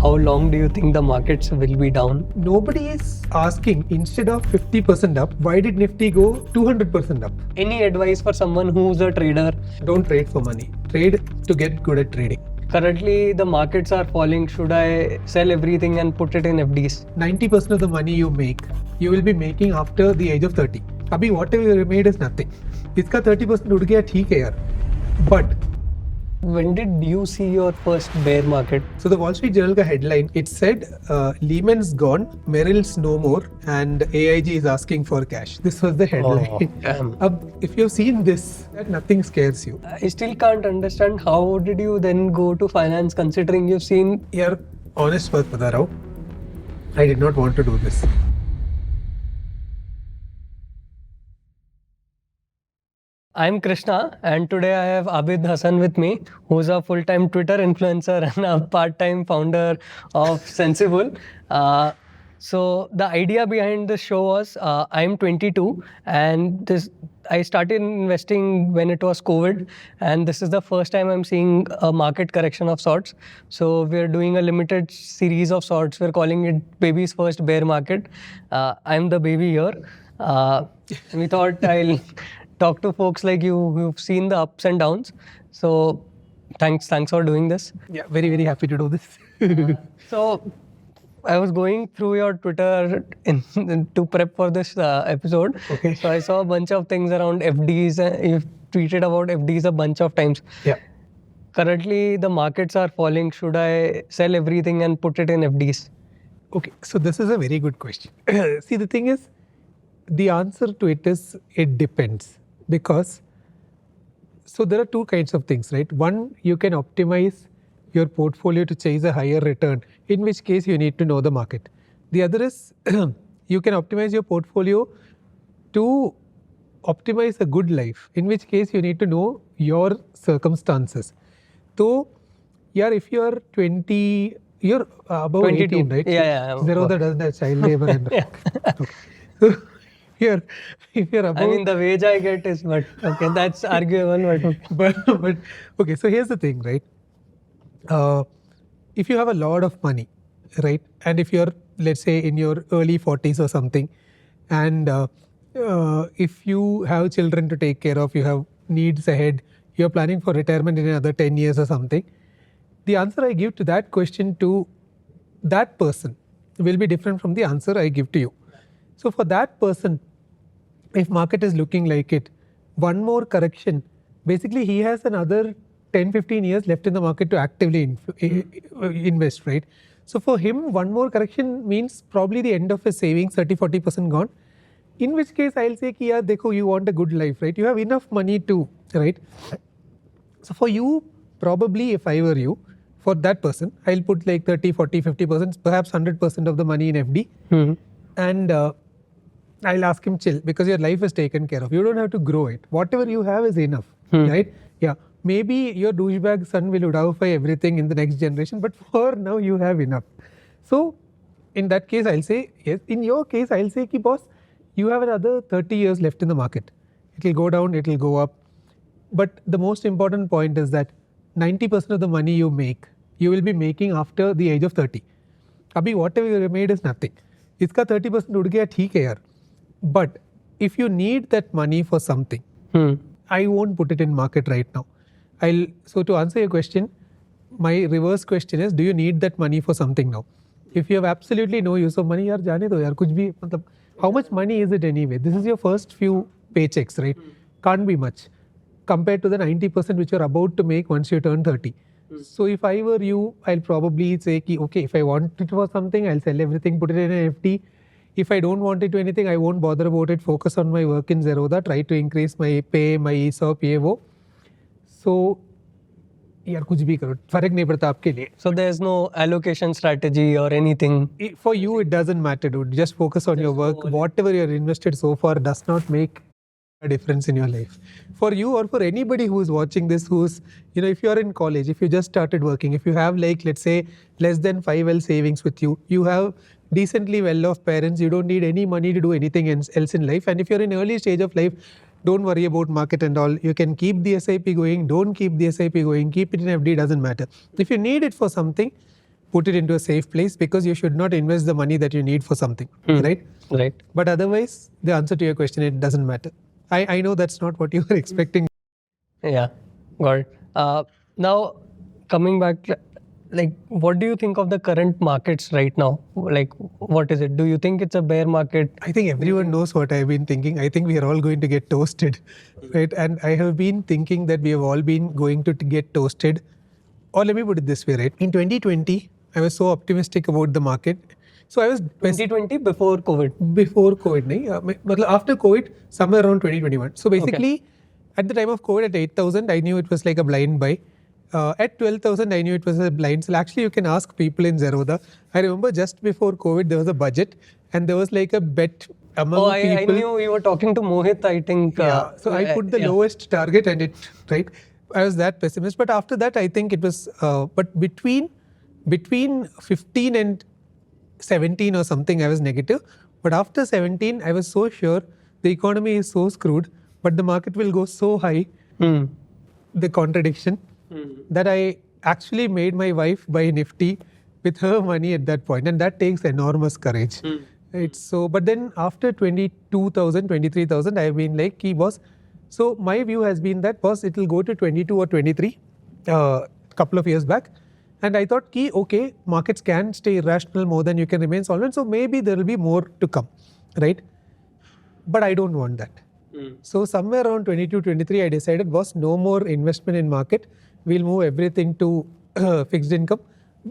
how long do you think the markets will be down? Nobody is asking, instead of 50% up, why did Nifty go 200% up? Any advice for someone who's a trader? Don't trade for money. Trade to get good at trading. Currently, the markets are falling. Should I sell everything and put it in FDs? 90% of the money you make, you will be making after the age of 30. Abhi, whatever you made is nothing. इसका 30% उड़ गया ठीक है यार. But when did you see your first bear market? So the Wall Street Journal ka headline, it said Lehman's gone, Merrill's no more, and AIG is asking for cash. This was the headline. Oh, damn. If you've seen this, that nothing scares you. I still can't understand how did you then go to finance considering you've seen... Yaar, honest baat bata raha hu, I did not want to do this. I'm Krishna, and today I have Abid Hassan with me, who's a full-time Twitter influencer and a part-time founder of Sensibull. So the idea behind this show was I'm 22 and I started investing when it was COVID, and this is the first time I'm seeing a market correction of sorts. So we're doing a limited series of sorts. We're calling it Baby's First Bear Market. I'm the baby here. We thought I'll talk to folks like you who've seen the ups and downs. So thanks for doing this. Yeah, very, very happy to do this. So I was going through your Twitter to prep for this episode. Okay. So I saw a bunch of things around FDs. You've tweeted about FDs a bunch of times. Yeah. Currently, the markets are falling. Should I sell everything and put it in FDs? Okay, so this is a very good question. See, the thing is, the answer to it is, it depends. Because, so there are two kinds of things, right? One, you can optimize your portfolio to chase a higher return, in which case you need to know the market. The other is, you can optimize your portfolio to optimize a good life, in which case you need to know your circumstances. So, yeah, if you're 20, you're above 22. 18, right? Yeah. Zerodha doesn't have child labor. And Yeah. Okay. So, if you're above... I mean, the wage I get is, but okay, that's arguable. but okay, so here's the thing, right? If you have a lot of money, right? And if you're, let's say, in your early 40s or something, and if you have children to take care of, you have needs ahead, you're planning for retirement in another 10 years or something, the answer I give to that question to that person will be different from the answer I give to you. So for that person, if market is looking like it, one more correction, basically he has another 10-15 years left in the market to actively invest, right? So for him, one more correction means probably the end of his savings, 30-40% gone. In which case I'll say, ki, yaar, dekho, you want a good life, right? You have enough money to, right? So for you, probably if I were you, for that person, I'll put like 30, 40, 50%, perhaps 100% of the money in FD. Mm-hmm. And I'll ask him, chill, because your life is taken care of. You don't have to grow it. Whatever you have is enough, right? Yeah. Maybe your douchebag son will udavify everything in the next generation, but for now you have enough. So in that case, I'll say, yes. In your case, I'll say, ki boss, you have another 30 years left in the market. It will go down, it will go up. But the most important point is that 90% of the money you make, you will be making after the age of 30. Abhi, whatever you made is nothing. Iska 30% ud gaya, theek hai yaar. But if you need that money for something, I won't put it in market right now. So to answer your question, my reverse question is, do you need that money for something now? If you have absolutely no use of money, yaar, jaane do yaar, kuch bhi, matlab, how much money is it anyway? This is your first few paychecks, right? Can't be much compared to the 90% which you're about to make once you turn 30. So if I were you, I'll probably say, ki, okay, if I want it for something, I'll sell everything, put it in an FD. If I don't want it to anything, I won't bother about it, focus on my work in Zerodha, try to increase my pay, my ESOP, ये वो. So, यार कुछ भी करो, फर्क नहीं पड़ता आपके लिए. So there's no allocation strategy or anything? For you, it doesn't matter, dude. Just focus on your work. Whatever you're invested so far does not make a difference in your life. For you or for anybody who's watching this, who's, if you're in college, if you just started working, if you have like, let's say, less than 5L savings with you, you have decently well-off parents, you don't need any money to do anything else in life. And if you're in early stage of life, don't worry about market and all. You can keep the SIP going, don't keep the SIP going, keep it in FD, doesn't matter. If you need it for something, put it into a safe place, because you should not invest the money that you need for something, right? Right. But otherwise, the answer to your question, it doesn't matter. I know that's not what you were expecting. Yeah, got it. Now, coming back, like, what do you think of the current markets right now? Like, what is it? Do you think it's a bear market? I think everyone knows what I've been thinking. I think we are all going to get toasted, right? And I have been thinking that we have all been going to get toasted. Or let me put it this way, right? In 2020, I was so optimistic about the market. So I was 2020 before COVID. before COVID, nahi? But after COVID, somewhere around 2021. So basically, at the time of COVID at 8,000, I knew it was like a blind buy. At 12,000, I knew it was a blind sell. Actually, you can ask people in Zerodha. I remember just before COVID, there was a budget and there was like a bet among people. I knew you were talking to Mohit, I think. So I put the lowest target and it, right? I was that pessimist. But after that, I think it was, but between 15 and 17 or something, I was negative. But after 17, I was so sure the economy is so screwed, but the market will go so high, the contradiction, that I actually made my wife buy Nifty with her money at that point. And that takes enormous courage. Right? So, but then after 22,000, 23,000, I've been like, boss. So my view has been that, boss, it will go to 22 or 23 couple of years back. And I thought, okay, markets can stay irrational more than you can remain solvent. So maybe there will be more to come, right? But I don't want that. So somewhere around 22, 23, I decided, boss, no more investment in market. We'll move everything to fixed income.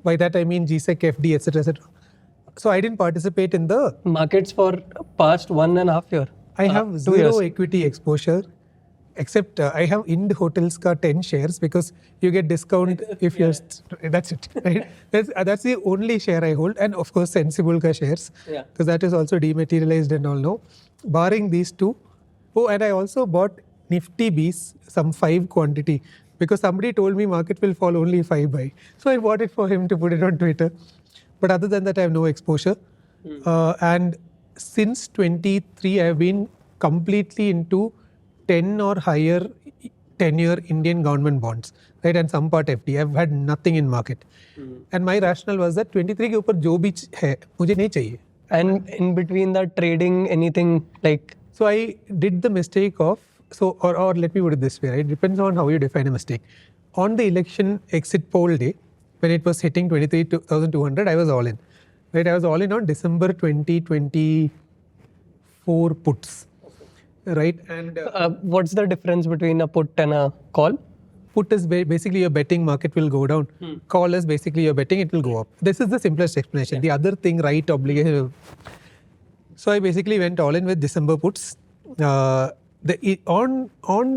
By that I mean GSEC, FD, etc., etc. So I didn't participate in the markets for past 1.5 years. I have zero equity exposure, except I have Ind Hotels ka 10 shares because you get discount if you're. That's it, right? That's the only share I hold, and of course Sensibull ka shares, because that is also dematerialized and all now. Barring these two, and I also bought Nifty Bs, some 5 quantity, because somebody told me market will fall only 5 buy. So I bought it for him to put it on Twitter. But other than that, I have no exposure. And since 23, I have been completely into 10 or higher 10-year Indian government bonds, right? And some part FD. I've had nothing in market. And my rationale was that 23 के ऊपर जो भी है, मुझे नहीं चाहिए. And in between that, trading anything like. So I did the mistake of, or let me put it this way, right? It depends on how you define a mistake. On the election exit poll day, when it was hitting 23,200, I was all in. Right? I was all in on December 2024 puts. Right? And what's the difference between a put and a call? Put is basically you're betting market will go down. Call is basically you're betting it will go up. This is the simplest explanation. The other thing, right, obligation. So I basically went all in with December puts. On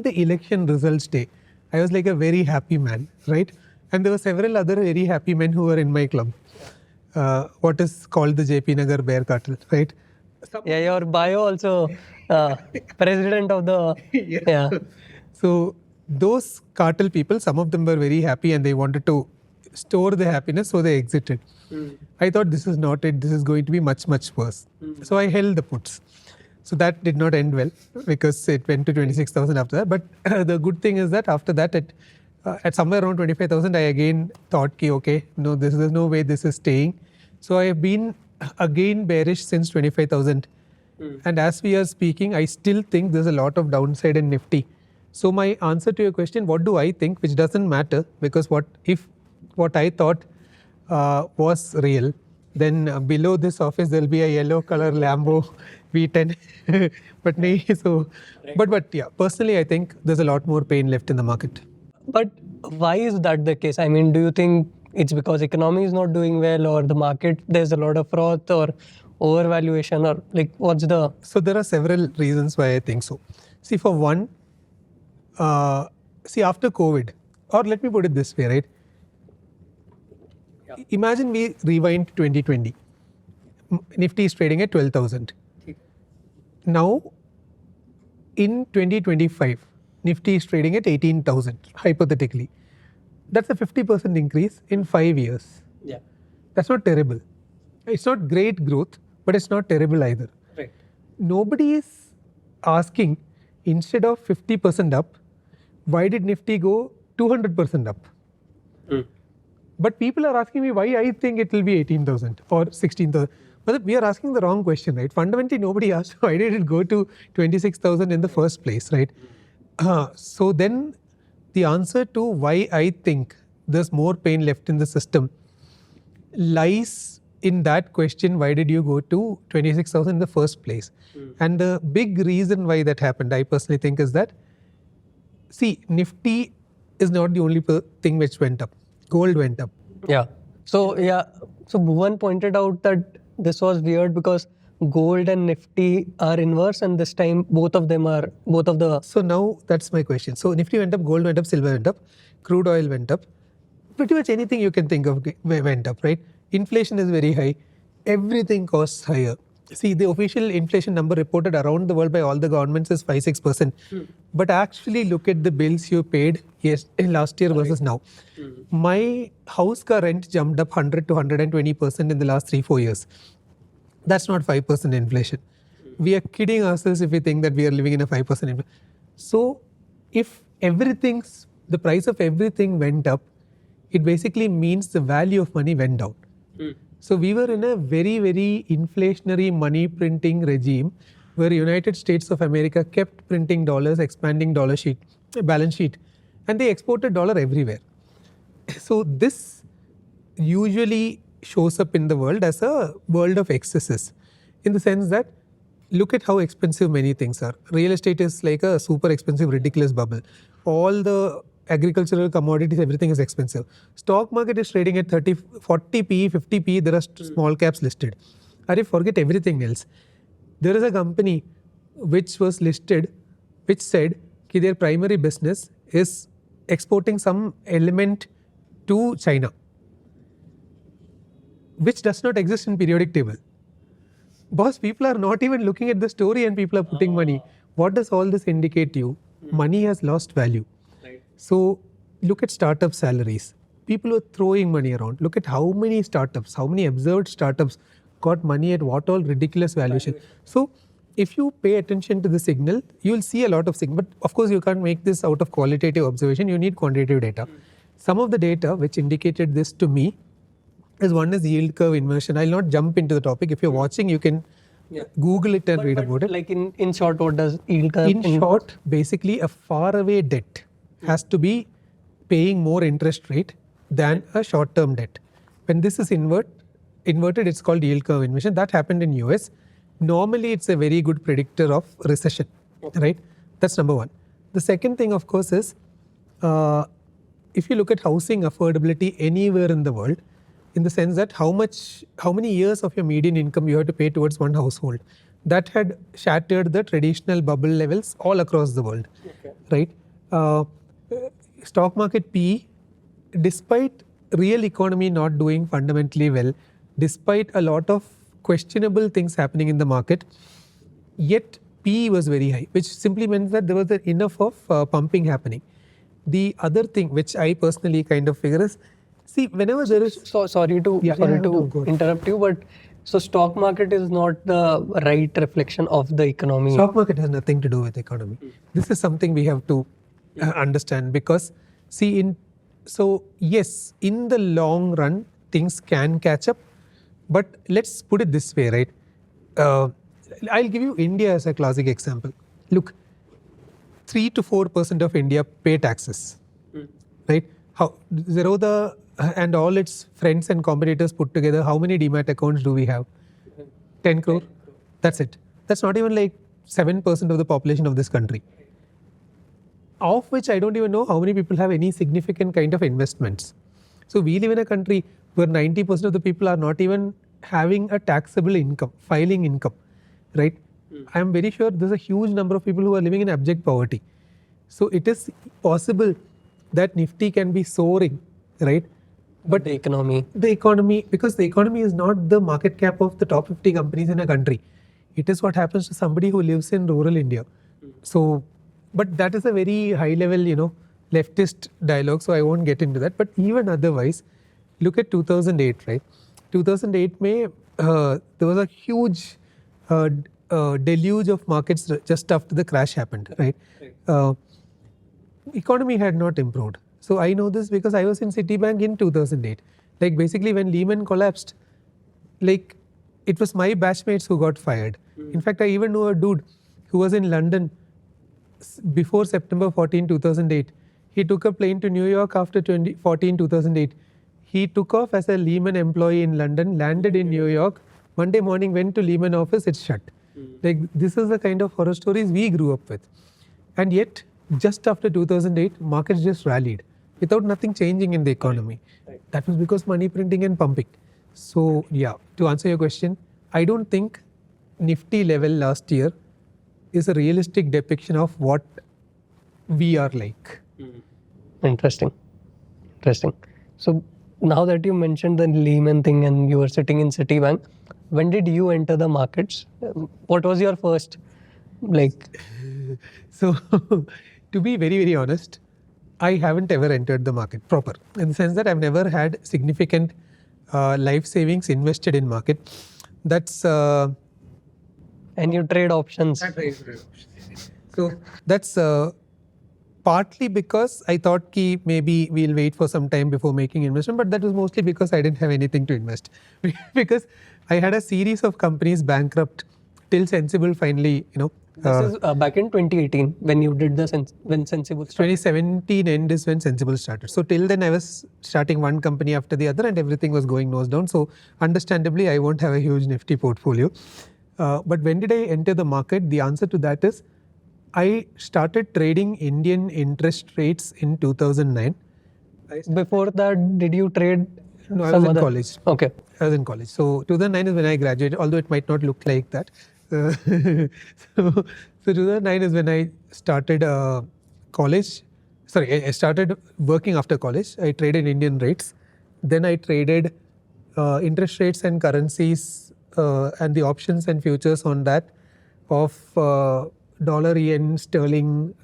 the election results day, I was like a very happy man, right? And there were several other very happy men who were in my club. What is called the JP Nagar Bear Cartel, right? Yeah, your bio also president of the. Yeah. So those cartel people, some of them were very happy and they wanted to store the happiness, so they exited. I thought this is not it. This is going to be much, much worse. So I held the puts. So that did not end well because it went to 26,000 after that. But the good thing is that after that, at somewhere around 25,000, I again thought, okay, no, there's no way this is staying. So I have been again bearish since 25,000. And as we are speaking, I still think there's a lot of downside in Nifty. So my answer to your question, what do I think, which doesn't matter, because what I thought was real, then below this office there'll be a yellow color Lambo V10. But yeah, personally I think there's a lot more pain left in the market. But why is that the case? I mean, do you think it's because economy is not doing well, or the market there's a lot of froth, or overvaluation, or like what's the? So there are several reasons why I think so. See, for one, after COVID, or let me put it this way, right? Yeah. Imagine we rewind 2020. Nifty is trading at 12,000. Now, in 2025, Nifty is trading at 18,000, hypothetically. That's a 50% increase in 5 years. Yeah. That's not terrible. It's not great growth, but it's not terrible either. Right. Nobody is asking, instead of 50% up, why did Nifty go 200% up? But people are asking me why I think it will be 18,000 or 16,000. But we are asking the wrong question, right? Fundamentally, nobody asked why did it go to 26,000 in the first place, right? So then the answer to why I think there's more pain left in the system lies in that question, why did you go to 26,000 in the first place? And the big reason why that happened, I personally think, is that, see, Nifty is not the only thing which went up. Gold went up. So Bhuvan pointed out that this was weird because gold and Nifty are inverse, and this time both of the. So now that's my question. So Nifty went up, gold went up, silver went up, crude oil went up. Pretty much anything you can think of went up, right? Inflation is very high. Everything costs higher. See, the official inflation number reported around the world by all the governments is 5-6%. But actually look at the bills you paid in last year versus now. My house car rent jumped up 100 to 120% in the last 3-4 years. That's not 5% inflation. We are kidding ourselves if we think that we are living in a 5% inflation. So if the price of everything went up, it basically means the value of money went down. So we were in a very, very inflationary money printing regime where United States of America kept printing dollars, expanding balance sheet, and they exported dollar everywhere. So this usually shows up in the world as a world of excesses, in the sense that look at how expensive many things are. Real estate is like a super expensive, ridiculous bubble. All the agricultural commodities, everything is expensive. Stock market is trading at 30, 40 PE, 50 PE. There are small caps listed. Forget everything else. There is a company which was listed, which said that their primary business is exporting some element to China, which does not exist in periodic table. Boss, people are not even looking at the story and people are putting money. What does all this indicate to you? Money has lost value. So look at startup salaries. People are throwing money around. Look at how many startups, how many absurd startups got money at what all ridiculous valuation. So if you pay attention to the signal, you will see a lot of signal. But of course, you can't make this out of qualitative observation. You need quantitative data. Some of the data which indicated this to me is one is yield curve inversion. I'll not jump into the topic. If you're watching, you can Google it and read about it. Like in short, what does yield curve? In short, basically a faraway debt has to be paying more interest rate than a short-term debt. When this is inverted, it's called yield curve inversion. That happened in US. Normally, it's a very good predictor of recession, right? That's number one. The second thing, of course, is if you look at housing affordability anywhere in the world, in the sense that how many years of your median income you have to pay towards one household, that had shattered the traditional bubble levels all across the world, right? Stock market PE, despite real economy not doing fundamentally well, despite a lot of questionable things happening in the market, yet PE was very high, which simply meant that there was enough of pumping happening. The other thing which I personally kind of figure is, see, whenever there is... Sorry to interrupt you, but so stock market is not the right reflection of the economy. Stock market has nothing to do with economy. This is something we have to understand, because see, yes, in the long run, things can catch up, but let's put it this way, right? I'll give you India as a classic example. Look, 3 to 4% of India pay taxes, right? Zerodha and all its friends and competitors put together, how many demat accounts do we have? 10 crore? That's it. That's not even like 7% of the population of this country. Of which I don't even know how many people have any significant kind of investments. So we live in a country where 90% of the people are not even having a taxable income, filing income, right? I am very sure there's a huge number of people who are living in abject poverty. So it is possible that Nifty can be soaring, right? But the economy, because the economy is not the market cap of the top 50 companies in a country. It is what happens to somebody who lives in rural India. So, but that is a very high level, leftist dialogue, so I won't get into that. But even otherwise, look at 2008, right? 2008 there was a huge deluge of markets just after the crash happened, right? Economy had not improved. So I know this because I was in Citibank in 2008. Like basically when Lehman collapsed, like it was my batchmates who got fired. In fact, I even know a dude who was in London before September 2008. He took a plane to New York after 2008. He took off as a Lehman employee in London, landed in New York. Monday morning went to Lehman office, it's shut. Like this is the kind of horror stories we grew up with. And yet, just after 2008, markets just rallied without nothing changing in the economy. That was because money printing and pumping. So yeah, to answer your question, I don't think Nifty level last year is a realistic depiction of what we are like. Interesting. So now that you mentioned the Lehman thing and you were sitting in Citibank, when did you enter the markets? What was your first, like? So to be very, very honest, I haven't ever entered the market proper, in the sense that I've never had significant life savings invested in market. That's And you trade options. So that's partly because I thought ki maybe we'll wait for some time before making investment, but that was mostly because I didn't have anything to invest. Because I had a series of companies bankrupt till Sensibull finally, This is back in 2018 when you did when Sensibull started. 2017 end is when Sensibull started. So till then I was starting one company after the other and everything was going nose down. So understandably I won't have a huge Nifty portfolio. But when did I enter the market? The answer to that is I started trading Indian interest rates in 2009. Before that, did you trade? No, I was in college. Okay. I was in college. So 2009 is when I graduated, although it might not look like that. So 2009 is when I started college. Sorry, I started working after college. I traded Indian rates. Then I traded interest rates and currencies and the options and futures on that of dollar, yen, sterling,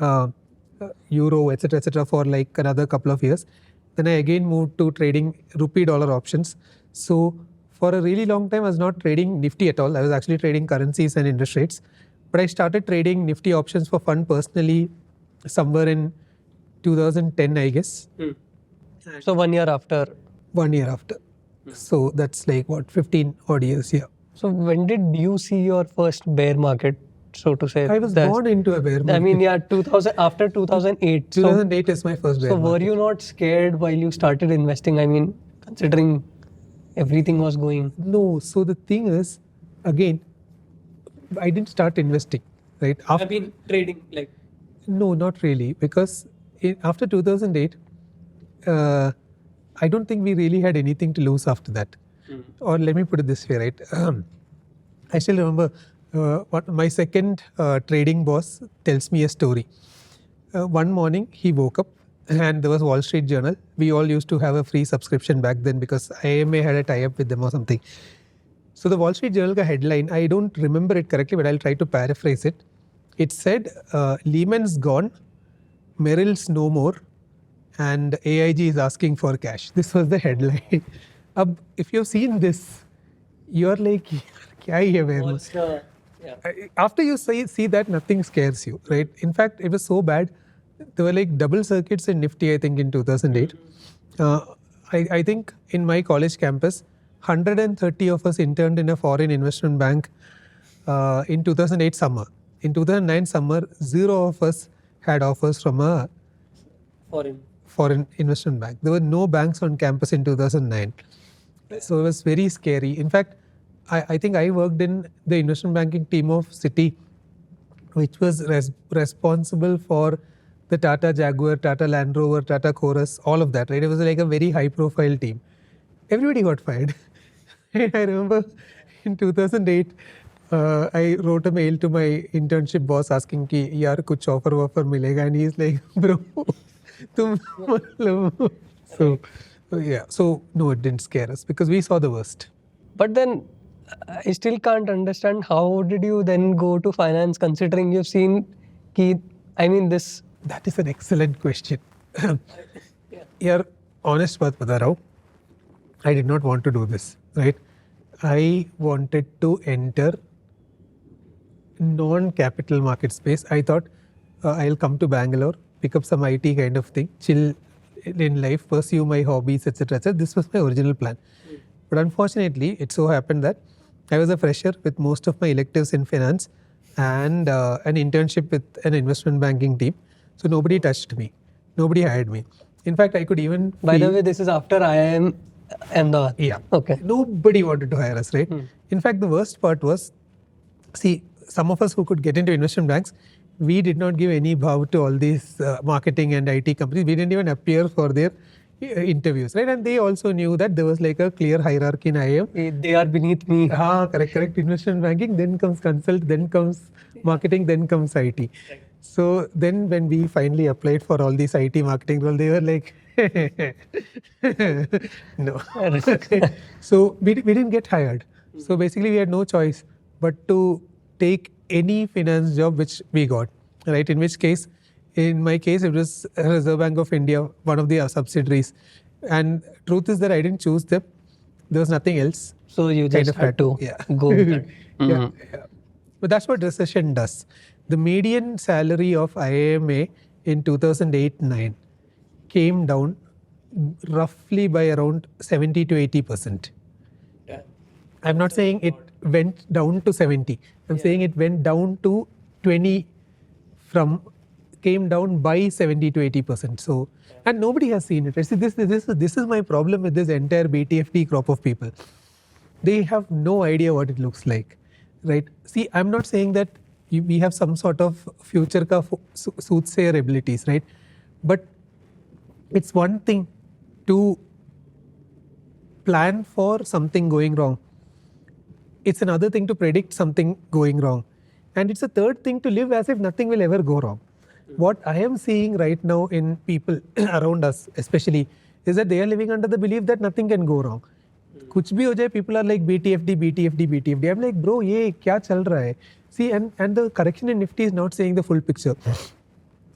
euro, etc. for like another couple of years. Then I again moved to trading rupee dollar options. So for a really long time, I was not trading Nifty at all. I was actually trading currencies and interest rates. But I started trading Nifty options for fun personally somewhere in 2010, I guess. So 1 year after. 1 year after. So that's like what, 15 odd years, yeah. So when did you see your first bear market, so to say? I was born into a bear market. I mean, yeah, 2000 after 2008. 2008 is my first bear So market. were you not scared while you started investing? I mean, considering everything was going. No. So the thing is, again, I didn't start investing, right? I mean, trading, like. No, not really, because after 2008, I don't think we really had anything to lose after that. Or let me put it this way, right? I still remember what my second trading boss tells me a story. One morning he woke up and there was Wall Street Journal. We all used to have a free subscription back then because IMA had a tie-up with them or something. So the Wall Street Journal headline, I don't remember it correctly, but I'll try to paraphrase it. It said, Lehman's gone, Merrill's no more, and AIG is asking for cash. This was the headline. If you've seen this, you're like, kya hai bear? After you see that, nothing scares you, right? In fact, it was so bad. There were like double circuits in Nifty, I think, in 2008. I think in my college campus, 130 of us interned in a foreign investment bank in 2008 summer. In 2009 summer, 0 of us had offers from a foreign investment bank. There were no banks on campus in 2009. So it was very scary. In fact, I think I worked in the investment banking team of Citi, which was responsible for the Tata Jaguar, Tata Land Rover, Tata Chorus, all of that, right? It was like a very high profile team. Everybody got fired. I remember in 2008, I wrote a mail to my internship boss asking ki yaar kuch offer milega, and he's like, bro, tum so yeah. So no, it didn't scare us because we saw the worst. But then I still can't understand how did you then go to finance considering you've seen this. That is an excellent question. Yaar, honest baat bata raha hu. I did not want to do this, right? I wanted to enter non-capital market space. I thought I'll come to Bangalore, pick up some IT kind of thing, chill in life, pursue my hobbies, etc. etc. This was my original plan. But unfortunately, it so happened that I was a fresher with most of my electives in finance and an internship with an investment banking team. So nobody touched me. Nobody hired me. In fact, I could even By the way, this is after IIM Ahmedabad. Yeah. Okay. Nobody wanted to hire us, right? In fact, the worst part was, see, some of us who could get into investment banks, we did not give any bow to all these marketing and IT companies. We didn't even appear for their interviews, right? And they also knew that there was like a clear hierarchy in IIM. They are beneath me. Correct. Investment banking, then comes consult, then comes marketing, then comes IT. So then when we finally applied for all these IT marketing roles, they were like, no. So we didn't get hired. So basically we had no choice but to take any finance job which we got, right? In which case, in my case, it was Reserve Bank of India, one of the subsidiaries. And truth is that I didn't choose them. There was nothing else. So you just had to go with that. Yeah. But that's what recession does. The median salary of IIMA in 2008-9 came down roughly by around 70 to 80%. I'm not saying it went down to 70. I'm saying it went down to 20 came down by 70 to 80%. So, and nobody has seen it. See, this is my problem with this entire BTFT crop of people. They have no idea what it looks like, right? See, I'm not saying that we have some sort of future ka soothsayer abilities, right? But it's one thing to plan for something going wrong. It's another thing to predict something going wrong. And it's a third thing to live as if nothing will ever go wrong. What I am seeing right now in people around us, especially, is that they are living under the belief that nothing can go wrong. Kuch bhi ho jaye, people are like BTFD. I'm like, bro, ye kya chal raha hai? See, and the correction in Nifty is not saying the full picture.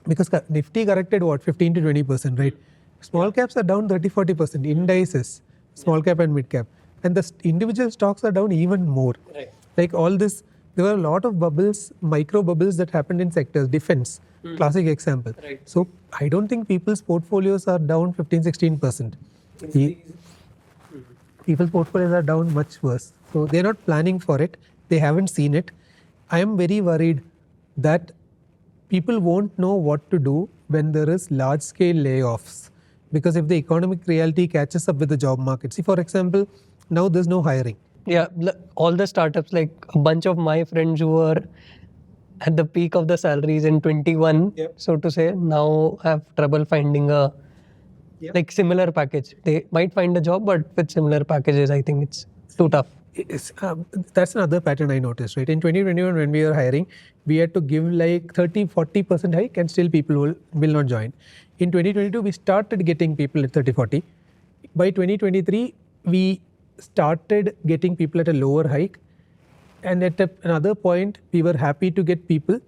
Because Nifty corrected what? 15 to 20%, right? Small caps are down 30-40%. Indices, small cap and mid cap. And the individual stocks are down even more. Right. Like all this, there were a lot of bubbles, micro bubbles that happened in sectors. Defense, classic example. Right. So I don't think people's portfolios are down 15-16%. People's portfolios are down much worse. So they're not planning for it. They haven't seen it. I am very worried that people won't know what to do when there is large scale layoffs. Because if the economic reality catches up with the job market. See, for example, now there's no hiring. Yeah, all the startups, like a bunch of my friends who were at the peak of the salaries in 21, so to say, now have trouble finding a like similar package. They might find a job, but with similar packages, I think it's too tough. That's another pattern I noticed, right? In 2021, when we were hiring, we had to give like 30-40% hike and still people will not join. In 2022, we started getting people at 30-40. By 2023, we started getting people at a lower hike. And at another point, we were happy to get people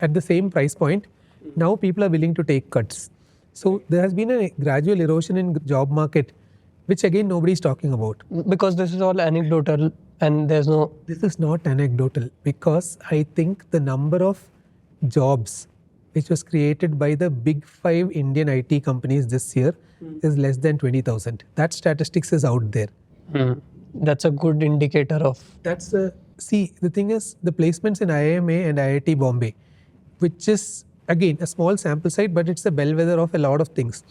at the same price point. Now people are willing to take cuts. So there has been a gradual erosion in job market, which again nobody is talking about. Because this is all anecdotal and there's no... This is not anecdotal because I think the number of jobs which was created by the big 5 Indian IT companies this year is less than 20,000. That statistics is out there. That's a good indicator of... See, the thing is, the placements in IIMA and IIT Bombay, which is again a small sample size, but it's a bellwether of a lot of things.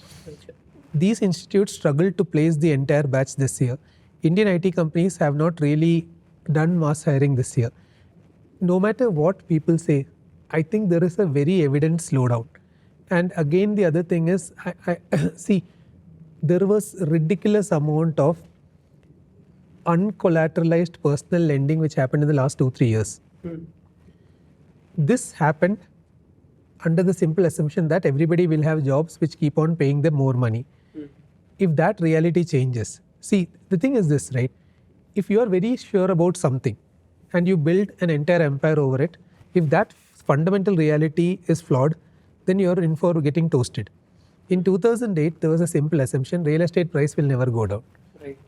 These institutes struggled to place the entire batch this year. Indian IT companies have not really done mass hiring this year. No matter what people say, I think there is a very evident slowdown. And again, the other thing is, I see, there was a ridiculous amount of uncollateralized personal lending which happened in the last 2-3 years. This happened under the simple assumption that everybody will have jobs which keep on paying them more money. If that reality changes, see, the thing is this, right? If you are very sure about something and you build an entire empire over it, if that fundamental reality is flawed, then you are in for getting toasted. In 2008, there was a simple assumption, real estate price will never go down. Right.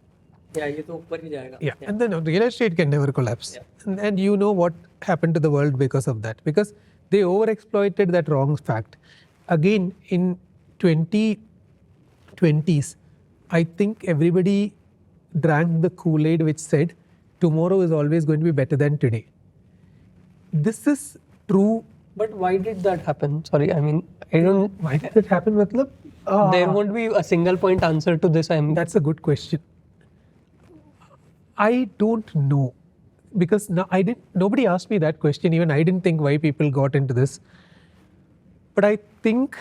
Yeah, ये तो ऊपर ही जाएगा. Yeah, and then real estate can never collapse. And you know what happened to the world because of that. Because they overexploited that wrong fact. Again, in 20 20s, I think everybody drank the Kool-Aid which said tomorrow is always going to be better than today. This is true. But why did that happen? Sorry, I mean, I don't. Why did that happen, Matlab? There won't be a single point answer to this. That's a good question. I don't know, because nobody asked me that question. Even I didn't think why people got into this. But I think,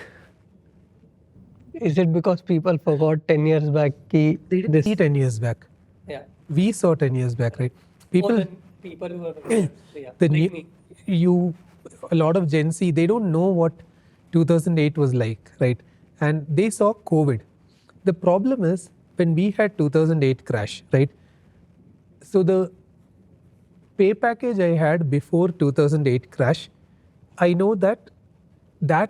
is it because people forgot 10 years back? They didn't see 10 years back. Yeah. We saw 10 years back, right? People who were a lot of Gen Z, they don't know what 2008 was like, right? And they saw COVID. The problem is when we had 2008 crash, right? So the pay package I had before 2008 crash, I know that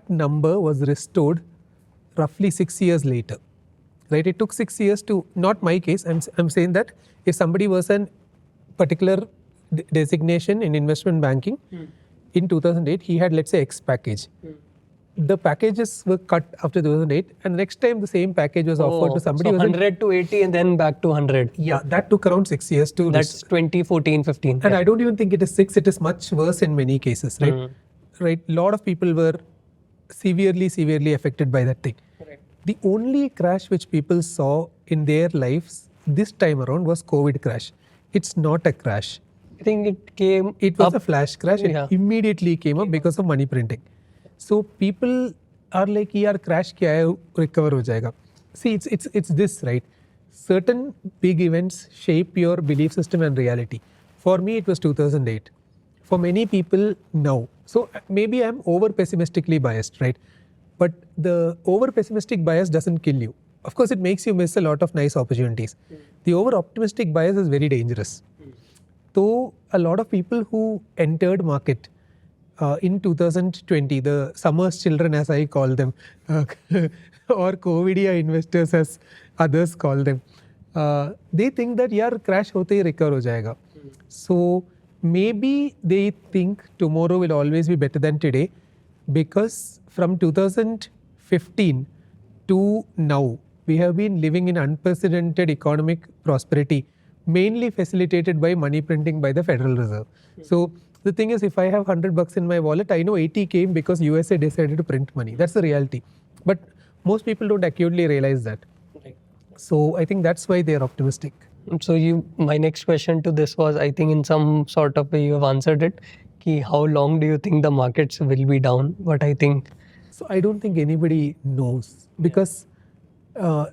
number was restored roughly 6 years later, right? It took 6 years to, not my case, I'm saying that if somebody was an particular designation in investment banking in 2008, he had, let's say, X package. The packages were cut after 2008, and next time the same package was offered to somebody. So 100 to 80 and then back to 100. Yeah, that took around 6 years to. That's 2014, 15. And I don't even think it is 6, it is much worse in many cases, right? Right, a lot of people were severely affected by that thing. Right. The only crash which people saw in their lives this time around was COVID crash. It's not a crash. I think it was up. A flash crash. Yeah. It immediately came up because of money printing. So people are like, yaar, crash kya hai, recover ho jayega. See, it's this, right? Certain big events shape your belief system and reality. For me, it was 2008. For many people, now. So maybe I'm over pessimistically biased, right? But the over pessimistic bias doesn't kill you. Of course, it makes you miss a lot of nice opportunities. The over optimistic bias is very dangerous. So a lot of people who entered market in 2020, the summer's children as I call them, or COVIDia investors as others call them, they think that yaar crash hote hi recover ho jayega. So maybe they think tomorrow will always be better than today, because from 2015 to now, we have been living in unprecedented economic prosperity, mainly facilitated by money printing by the Federal Reserve. So the thing is, if I have $100 in my wallet, I know 80 came because USA decided to print money. That's the reality. But most people don't acutely realize that. Right. So I think that's why they are optimistic. So my next question to this was, I think in some sort of way you have answered it, ki how long do you think the markets will be down? But I think... So I don't think anybody knows, because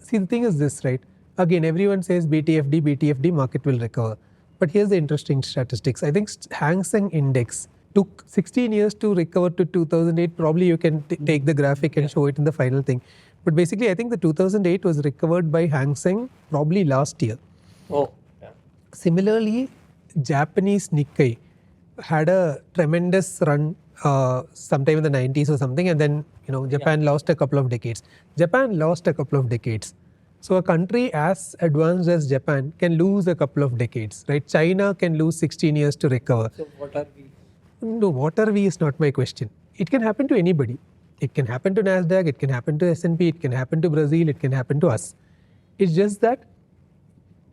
see, the thing is this, right? Again, everyone says BTFD, market will recover. But here's the interesting statistics. I think Hang Seng Index took 16 years to recover to 2008. Probably you can take the graphic and show it in the final thing. But basically, I think the 2008 was recovered by Hang Seng probably last year. Oh, yeah. Similarly, Japanese Nikkei had a tremendous run sometime in the 90s or something, and then Japan lost a couple of decades. So a country as advanced as Japan can lose a couple of decades, right? China can lose 16 years to recover. So what are we? No, what are we is not my question. It can happen to anybody. It can happen to Nasdaq, it can happen to S&P, it can happen to Brazil, it can happen to us. It's just that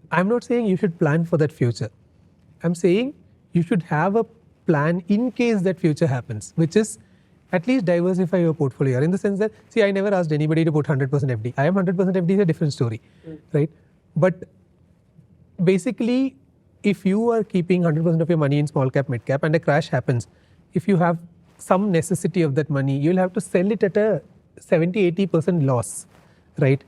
I'm not saying you should plan for that future. I'm saying you should have a plan in case that future happens, which is at least diversify your portfolio. In the sense that, see, I never asked anybody to put 100% FD. I am 100% FD is a different story, right? But basically, if you are keeping 100% of your money in small cap, mid cap, and a crash happens, if you have some necessity of that money, you'll have to sell it at a 70-80% loss, right?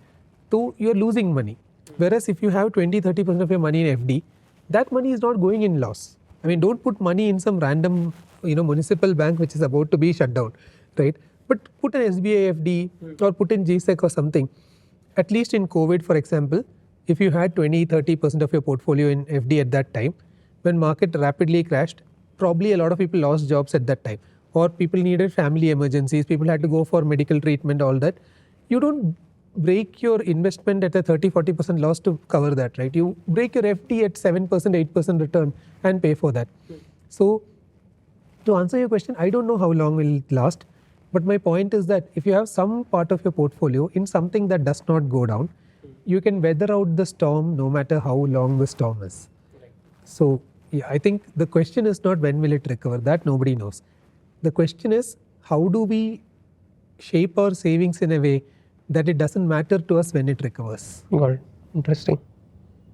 So you're losing money. Whereas if you have 20-30% of your money in FD, that money is not going in loss. I mean, don't put money in some random, municipal bank which is about to be shut down, right? But put an SBI FD or put in GSEC or something. At least in COVID, for example, if you had 20-30% of your portfolio in FD at that time, when market rapidly crashed, probably a lot of people lost jobs at that time, or people needed family emergencies, people had to go for medical treatment, all that. You don't break your investment at a 30-40% loss to cover that, right? You break your FD at 7%, 8% return and pay for that. So to answer your question, I don't know how long will it last. But my point is that if you have some part of your portfolio in something that does not go down, you can weather out the storm no matter how long the storm is. So yeah, I think the question is not when will it recover, that nobody knows. The question is how do we shape our savings in a way that it doesn't matter to us when it recovers. Got it. Interesting.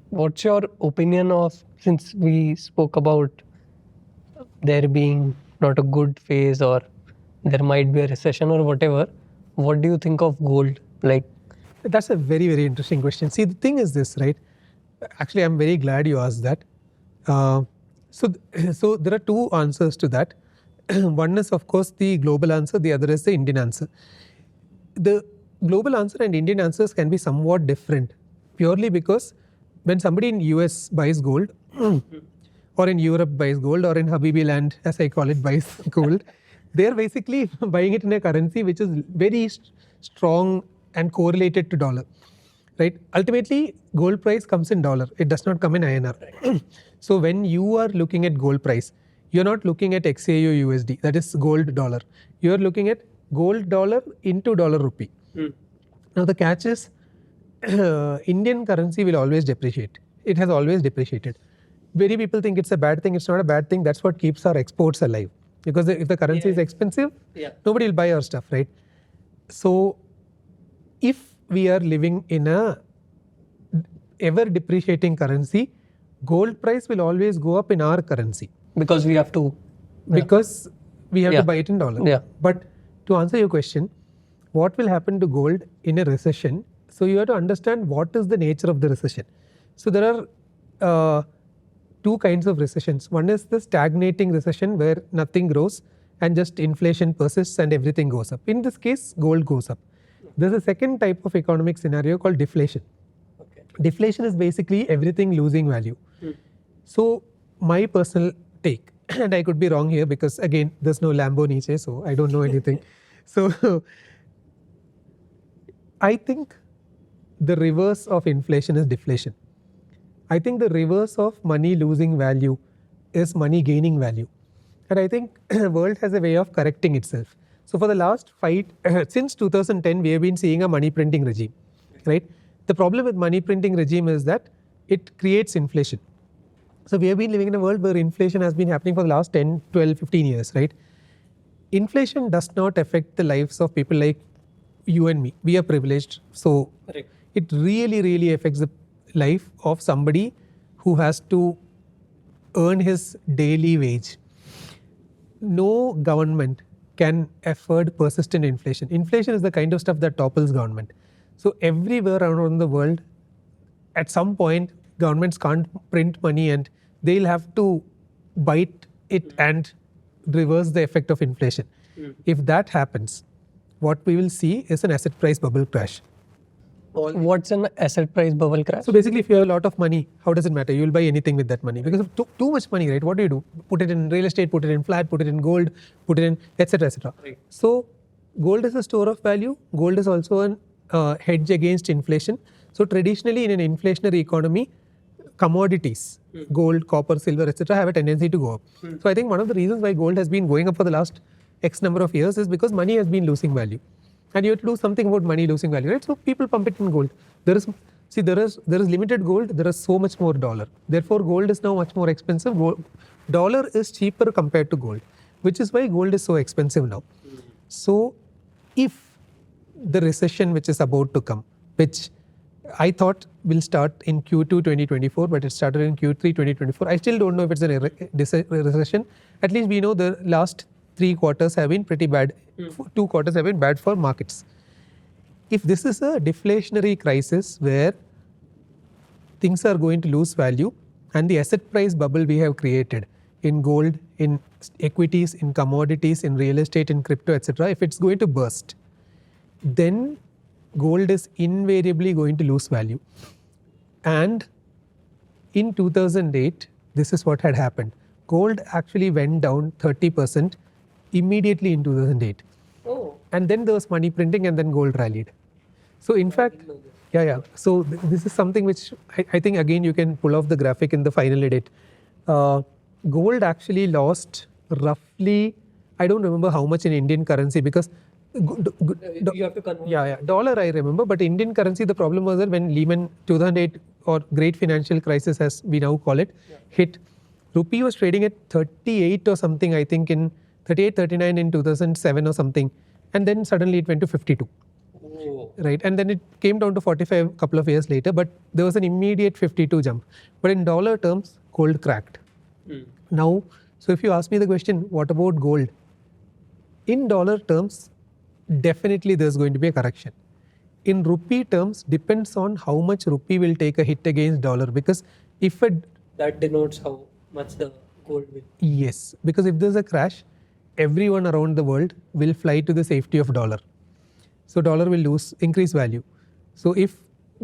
What's your opinion of, since we spoke about there being not a good phase or there might be a recession or whatever, what do you think of gold? Like, That's a very, very interesting question. See, the thing is this, right? Actually, I'm very glad you asked that. So there are two answers to that. One is, of course, the global answer. The other is the Indian answer. The global answer and Indian answers can be somewhat different, purely because when somebody in US buys gold, or in Europe buys gold, or in Habibi land, as I call it, buys gold, they are basically buying it in a currency which is very strong and correlated to dollar. Right? Ultimately, gold price comes in dollar. It does not come in INR. So when you are looking at gold price, you're not looking at XAU USD, that is gold dollar. You're looking at gold dollar into dollar rupee. Now the catch is Indian currency will always depreciate. It has always depreciated. Many people think it's a bad thing. It's not a bad thing. That's what keeps our exports alive. Because if the currency is expensive, nobody will buy our stuff, right? So if we are living in a ever depreciating currency, gold price will always go up in our currency. because we have to. Because we have to buy it in dollar. Yeah. But to answer your question, what will happen to gold in a recession? So you have to understand what is the nature of the recession. So there are two kinds of recessions. One is the stagnating recession where nothing grows and just inflation persists and everything goes up. In this case, gold goes up. There's a second type of economic scenario called deflation. Okay. Deflation is basically everything losing value. So my personal take, and I could be wrong here because again, there's no Lambo Nietzsche, so I don't know anything. So I think the reverse of inflation is deflation. I think the reverse of money losing value is money gaining value. And I think the world has a way of correcting itself. So for the last since 2010, we have been seeing a money printing regime, right? The problem with money printing regime is that it creates inflation. So we have been living in a world where inflation has been happening for the last 10, 12, 15 years, right? Inflation does not affect the lives of people like you and me. We are privileged. So it really, really affects the life of somebody who has to earn his daily wage. No government can afford persistent inflation. Inflation is the kind of stuff that topples government. So everywhere around the world, at some point, governments can't print money and they'll have to bite it and reverse the effect of inflation. If that happens, what we will see is an asset price bubble crash. What's an asset price bubble crash? So basically, if you have a lot of money, how does it matter? You will buy anything with that money because of too much money, right? What do? Put it in real estate, put it in flat, put it in gold, put it in etc. etc. Right. So gold is a store of value. Gold is also a hedge against inflation. So traditionally, in an inflationary economy, commodities, gold, copper, silver, etc., have a tendency to go up. So I think one of the reasons why gold has been going up for the last X number of years is because money has been losing value. And you have to do something about money losing value, right? So people pump it in gold. There is limited gold, there is so much more dollar. Therefore, gold is now much more expensive. Dollar is cheaper compared to gold, which is why gold is so expensive now. So if the recession which is about to come, which I thought will start in Q2 2024, but it started in Q3 2024. I still don't know if it's a recession. At least we know the last 3 quarters have been pretty bad. 2 quarters have been bad for markets. If this is a deflationary crisis where things are going to lose value and the asset price bubble we have created in gold, in equities, in commodities, in real estate, in crypto, etc., if it's going to burst, then gold is invariably going to lose value. And in 2008, this is what had happened. Gold actually went down 30% immediately in 2008. Oh. And then there was money printing and then gold rallied. So in fact, So this is something which I think again you can pull off the graphic in the final edit. Gold actually lost roughly I don't remember how much in Indian currency because You have to convert. yeah, dollar I remember, but Indian currency, the problem was that when Lehman 2008 or great financial crisis as we now call it, hit, rupee was trading at 38 or something, I think in 38, 39 in 2007 or something. And then suddenly it went to 52. Oh. Right. And then it came down to 45 a couple of years later, but there was an immediate 52 jump. But in dollar terms, gold cracked. Now, so if you ask me the question, what about gold? In dollar terms, definitely there's going to be a correction. In rupee terms, depends on how much rupee will take a hit against dollar, because if that denotes how much the gold will. Yes, because if there's a crash, everyone around the world will fly to the safety of dollar. So dollar will increase value. So if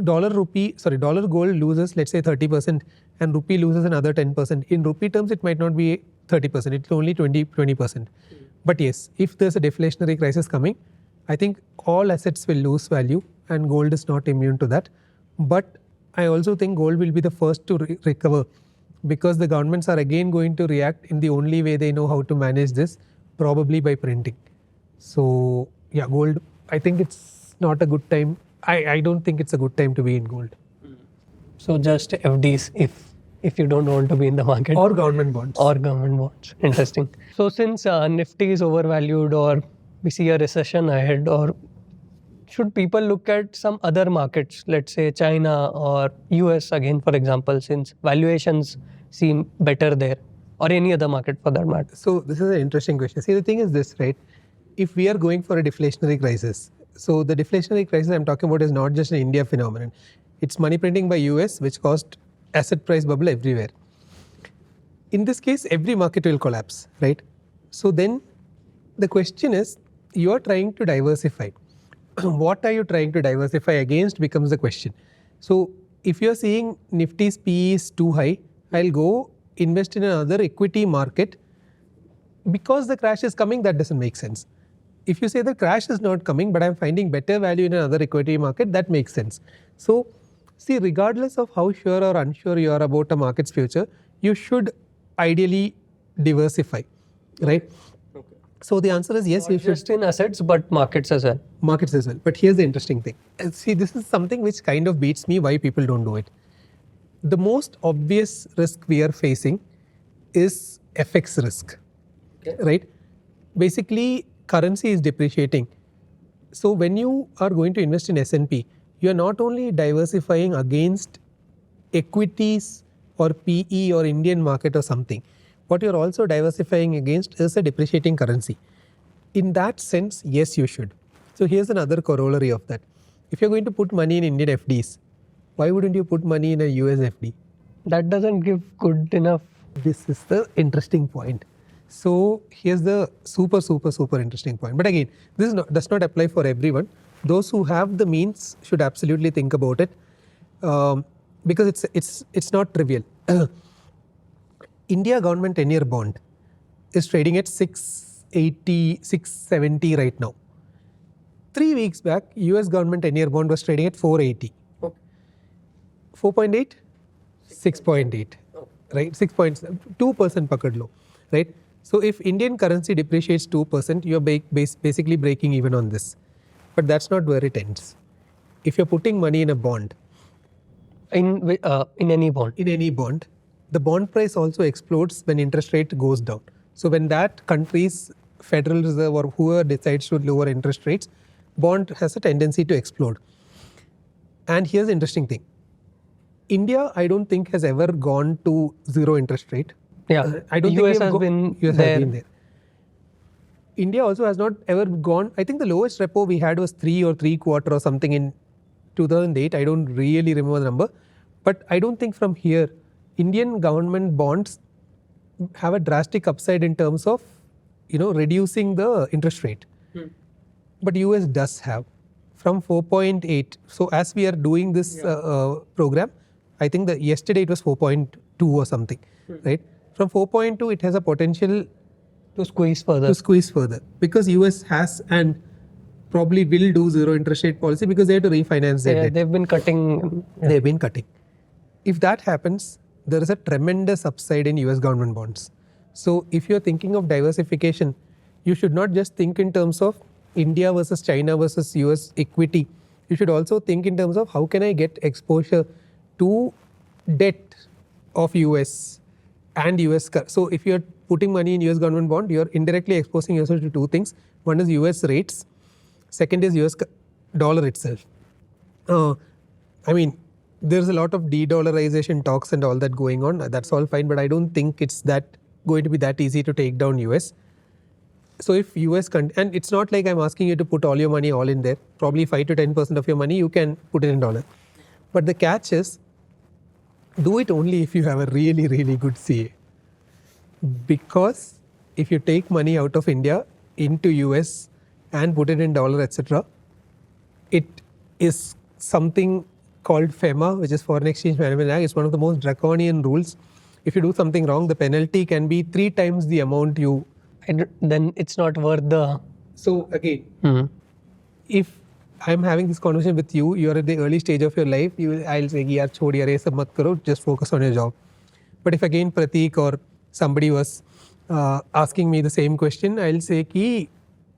dollar gold loses, let's say 30% and rupee loses another 10%, in rupee terms it might not be 30%, it's only 20%. But yes, if there's a deflationary crisis coming, I think all assets will lose value and gold is not immune to that. But I also think gold will be the first to recover, because the governments are again going to react in the only way they know how to manage this, probably by printing. So yeah, gold, I think it's not a good time. I don't think it's a good time to be in gold. So just FDs if you don't want to be in the market. Or government bonds. Interesting. So since Nifty is overvalued, or we see a recession ahead, or should people look at some other markets, let's say China or US again, for example, since valuations seem better there, or any other market for that matter? So this is an interesting question. See, the thing is this, right? If we are going for a deflationary crisis, so the deflationary crisis I'm talking about is not just an India phenomenon. It's money printing by US, which caused asset price bubble everywhere. In this case, every market will collapse, right? So then the question is, you are trying to diversify. What are you trying to diversify against becomes the question. So if you're seeing Nifty's PE is too high, I'll go invest in another equity market. Because the crash is coming, that doesn't make sense. If you say the crash is not coming, but I'm finding better value in another equity market, that makes sense. So see, regardless of how sure or unsure you are about a market's future, you should ideally diversify, right? Okay. So the answer is yes, Not you should. just in assets, but markets as well. Markets as well. But here's the interesting thing. See, this is something which kind of beats me why people don't do it. The most obvious risk we are facing is FX risk, right? Basically, currency is depreciating. So when you are going to invest in S&P, you are not only diversifying against equities or PE or Indian market or something. What you're also diversifying against is a depreciating currency. In that sense, yes, you should. So here's another corollary of that. If you're going to put money in Indian FDs, why wouldn't you put money in a US FD? That doesn't give good enough. This is the interesting point. So here's the super interesting point. But again, this does not apply for everyone. Those who have the means should absolutely think about it, because it's not trivial. India government 10-year bond is trading at 680, 670 right now. 3 weeks back, US government 10-year bond was trading at 480. 4.8? 6.8. Right? 6.2% pakad lo. Right? So if Indian currency depreciates 2%, you're basically breaking even on this. But that's not where it ends. If you're putting money in a bond, In any bond. in any bond, the bond price also explodes when interest rate goes down. So when that country's Federal Reserve or whoever decides to lower interest rates, bond has a tendency to explode. And here's the interesting thing. India, I don't think has ever gone to zero interest rate. Yeah, I don't US think has been US there. has been there. India also has not ever gone. I think the lowest repo we had was 3 or 3/4 or something in 2008. I don't really remember the number, but I don't think from here Indian government bonds have a drastic upside in terms of reducing the interest rate. But US does have from 4.8. So as we are doing this program, I think that yesterday it was 4.2 or something, right? From 4.2, it has a potential to squeeze further. Because US has and probably will do zero interest rate policy because they have to refinance their debt. They've been cutting. They've been cutting. If that happens, there is a tremendous upside in US government bonds. So if you're thinking of diversification, you should not just think in terms of India versus China versus US equity. You should also think in terms of how can I get exposure to debt of US and US. So if you're putting money in US government bond, you're indirectly exposing yourself to two things. One is US rates, second is US dollar itself. I mean, there's a lot of de-dollarization talks and all that going on. That's all fine, but I don't think it's that going to be that easy to take down US. So if US and it's not like I'm asking you to put all your money all in there. Probably 5 to 10% of your money you can put it in dollar. But the catch is, do it only if you have a really, really good CA. Because if you take money out of India into US and put it in dollar, etc., it is something called FEMA, which is Foreign Exchange Management Act. It's one of the most draconian rules. If you do something wrong, the penalty can be 3 times the amount you. And then it's not worth the. So again, if I'm having this conversation with you, you're at the early stage of your life, I'll say, yaar, chhod yaar, ye sab mat karo, just focus on your job. But if again Prateek or somebody was asking me the same question, I'll say ki,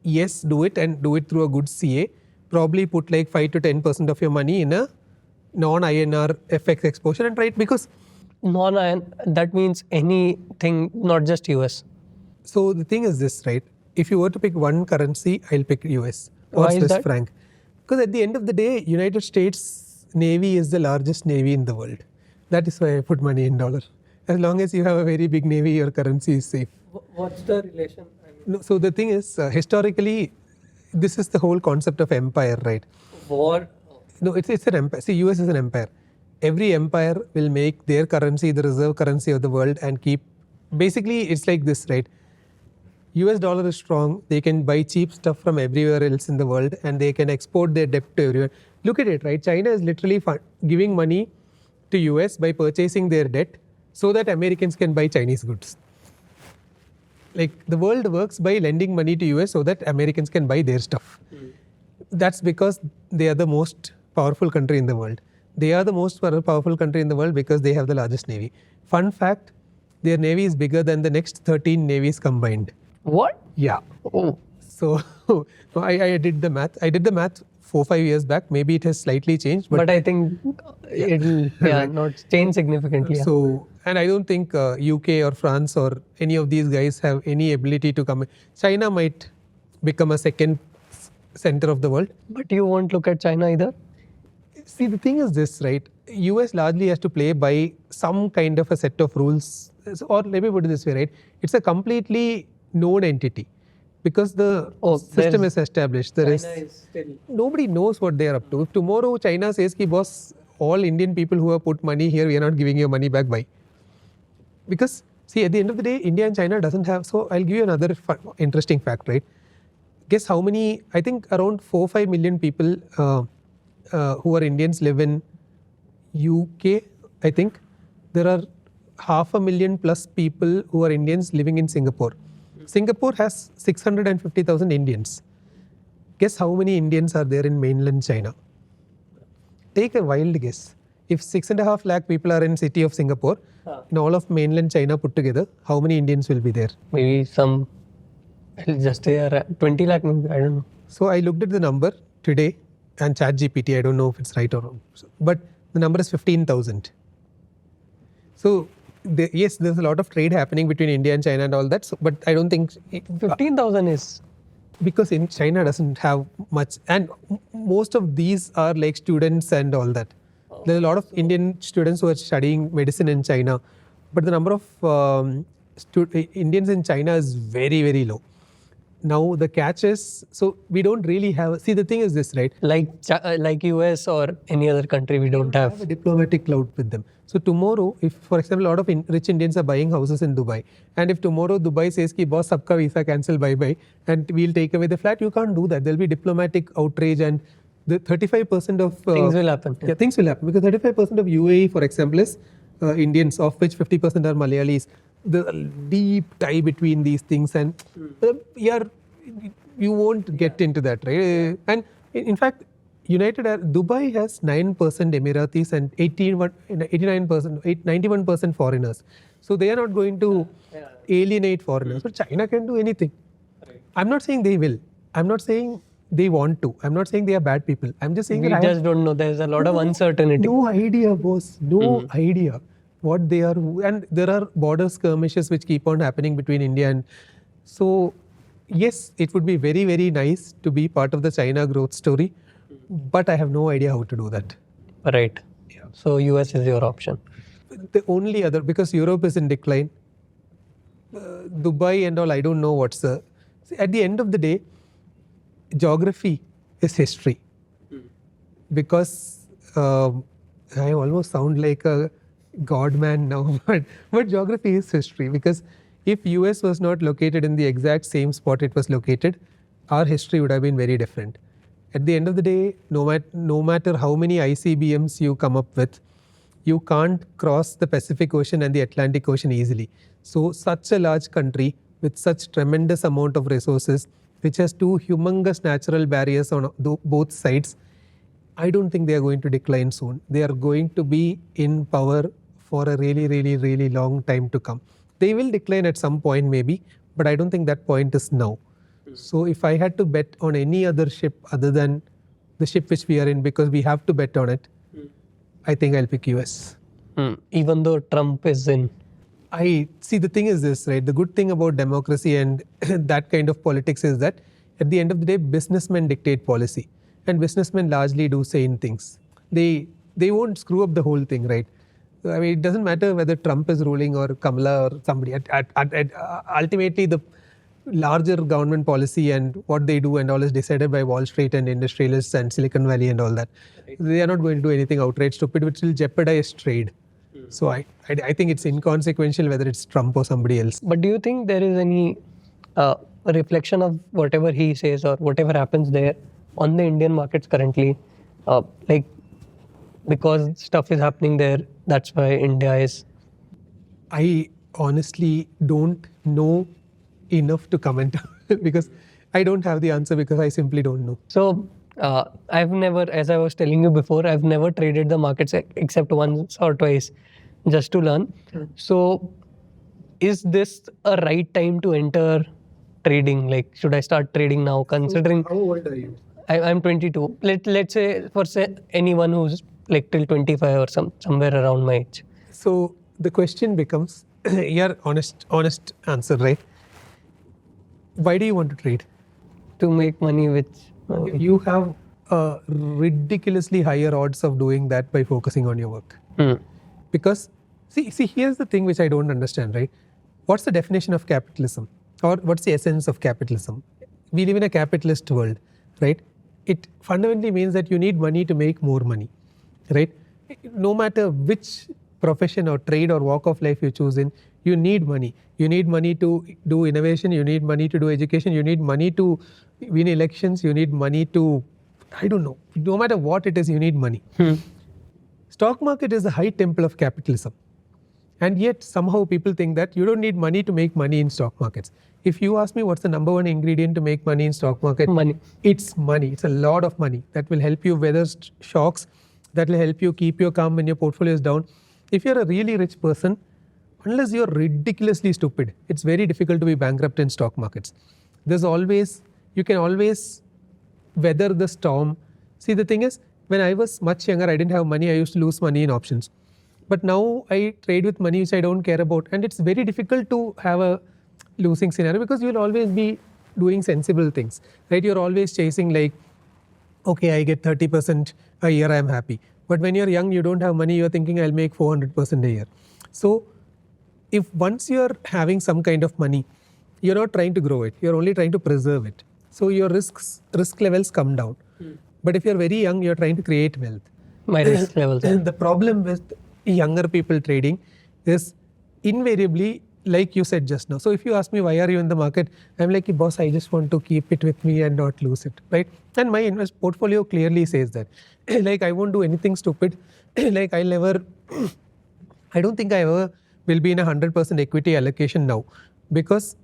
yes, do it and do it through a good CA. Probably put like 5 to 10% of your money in a non-INR FX exposure and try it because. Non-INR, that means anything, not just US. So the thing is this, right? If you were to pick one currency, I'll pick US or Why is Swiss that? franc. Because at the end of the day, United States Navy is the largest navy in the world. That is why I put money in dollar. As long as you have a very big navy, your currency is safe. What's the relation? No, so the thing is, historically, this is the whole concept of empire, right? War. No, it's an empire. See, US is an empire. Every empire will make their currency the reserve currency of the world and keep. Basically, it's like this, right? US dollar is strong. They can buy cheap stuff from everywhere else in the world and they can export their debt to everywhere. Look at it, right? China is literally giving money to US by purchasing their debt so that Americans can buy Chinese goods. Like the world works by lending money to US so that Americans can buy their stuff. That's because they are the most powerful country in the world. They are the most powerful country in the world because they have the largest navy. Fun fact, their navy is bigger than the next 13 navies combined. What? Yeah. Oh. So I did the math. I did the math 4-5 years back. Maybe it has slightly changed. But I think it'll not change significantly. So, and I don't think UK or France or any of these guys have any ability to come. China might become a second center of the world. But you won't look at China either? See, the thing is this, right? US largely has to play by some kind of a set of rules. Or let me put it this way, right? It's a completely known entity because the system is established. There is still. Nobody knows what they are up to. If tomorrow China says ki boss, all Indian people who have put money here, we are not giving your money back, why? Because see, at the end of the day, India and China doesn't have. So I'll give you another interesting fact, right? Guess how many? I think around 4-5 million people who are Indians live in UK. I think there are 500,000 plus people who are Indians living in Singapore. Singapore has 650,000 Indians. Guess how many Indians are there in mainland China? Take a wild guess. If 6.5 lakh people are in city of Singapore, in all of mainland China put together, how many Indians will be there? Maybe some, I'll just say 20 lakh, maybe, I don't know. So I looked at the number today and ChatGPT, I don't know if it's right or wrong, but the number is 15,000. So yes, there's a lot of trade happening between India and China and all that, but I don't think 15,000 is because in China doesn't have much, and most of these are like students and all that. There's a lot of Indian students who are studying medicine in China, but the number of Indians in China is very, very low. Now the catch is, so we don't really have. See, the thing is this, right? Like US or any other country, we don't have a diplomatic clout with them. So tomorrow, if for example, a lot of rich Indians are buying houses in Dubai, and if tomorrow Dubai says ki boss sabka visa cancel, bye bye, and we'll take away the flat, you can't do that. There'll be diplomatic outrage, and the 35% of things will happen. Yeah, things will happen because 35% of UAE, for example, is Indians, of which 50% are Malayalis. The deep tie between these things, and you won't get into that, right? And in fact, Dubai has 9% Emiratis and 91% foreigners. So they are not going to alienate foreigners. But China can do anything. I'm not saying they will. I'm not saying they want to. I'm not saying they are bad people. I'm just saying We that I have just don't know. There's a lot of uncertainty. no idea, boss. No idea what they are. And there are border skirmishes which keep on happening between India and. So, yes, it would be very, very nice to be part of the China growth story. But I have no idea how to do that. Right. Yeah. So US is your option. The only other, because Europe is in decline, Dubai and all, I don't know what's the. See, at the end of the day, geography is history. Because I almost sound like a god man now, but geography is history. Because if US was not located in the exact same spot it was located, our history would have been very different. At the end of the day, no matter how many ICBMs you come up with, you can't cross the Pacific Ocean and the Atlantic Ocean easily. So such a large country with such tremendous amount of resources, which has two humongous natural barriers on both sides, I don't think they are going to decline soon. They are going to be in power for a really, really, really long time to come. They will decline at some point maybe, but I don't think that point is now. So if I had to bet on any other ship other than the ship which we are in, because we have to bet on it, I think I'll pick US. Even though Trump is in. I see, the thing is this, right? The good thing about democracy and that kind of politics is that at the end of the day, businessmen dictate policy, and businessmen largely do sane things. They won't screw up the whole thing, right? I mean, it doesn't matter whether Trump is ruling or Kamala or somebody. Ultimately, the larger government policy and what they do and all is decided by Wall Street and industrialists and Silicon Valley and all that. They are not going to do anything outright stupid which will jeopardize trade. So I think it's inconsequential whether it's Trump or somebody else. But do you think there is any reflection of whatever he says or whatever happens there on the Indian markets currently? Like, because stuff is happening there, that's why India is. I honestly don't know enough to comment because I don't have the answer, because I simply don't know. So I've never, as I was telling you before, I've never traded the markets except once or twice just to learn. So is this a right time to enter trading? Like, should I start trading now, considering How old are you? I'm 22. Let's say for anyone who's like till 25 or somewhere around my age. So the question becomes, your honest answer, right? Why do you want to trade? To make money, which You have ridiculously higher odds of doing that by focusing on your work. Because see, here's the thing which I don't understand, right? What's the definition of capitalism, or what's the essence of capitalism? We live in a capitalist world, right? It fundamentally means that you need money to make more money, right? No matter which profession or trade or walk of life you choose in, you need money. You need money to do innovation, you need money to do education, you need money to win elections, you need money to, I don't know, no matter what it is, you need money. Stock market is the high temple of capitalism. And yet somehow people think that you don't need money to make money in stock markets. If you ask me what's the number one ingredient to make money in stock market, money. It's money. It's a lot of money that will help you weather shocks, that will help you keep your calm when your portfolio is down. If you're a really rich person, unless you're ridiculously stupid, it's very difficult to be bankrupt in stock markets. You can always weather the storm. See, the thing is, when I was much younger, I didn't have money. I used to lose money in options. But now I trade with money which I don't care about. And it's very difficult to have a losing scenario, because you'll always be doing sensible things, right? You're always chasing like, okay, I get 30% a year, I'm happy. But when you're young, you don't have money, you're thinking I'll make 400% a year. So if once you're having some kind of money, you're not trying to grow it, you're only trying to preserve it. So your risk levels come down. But if you're very young, you're trying to create wealth. My risk levels. The problem with younger people trading is invariably, like you said just now. So if you ask me, why are you in the market? I'm like, boss, I just want to keep it with me and not lose it, right? And my invest portfolio clearly says that. Like, I won't do anything stupid. Like, I don't think I ever will be in 100% equity allocation now. Because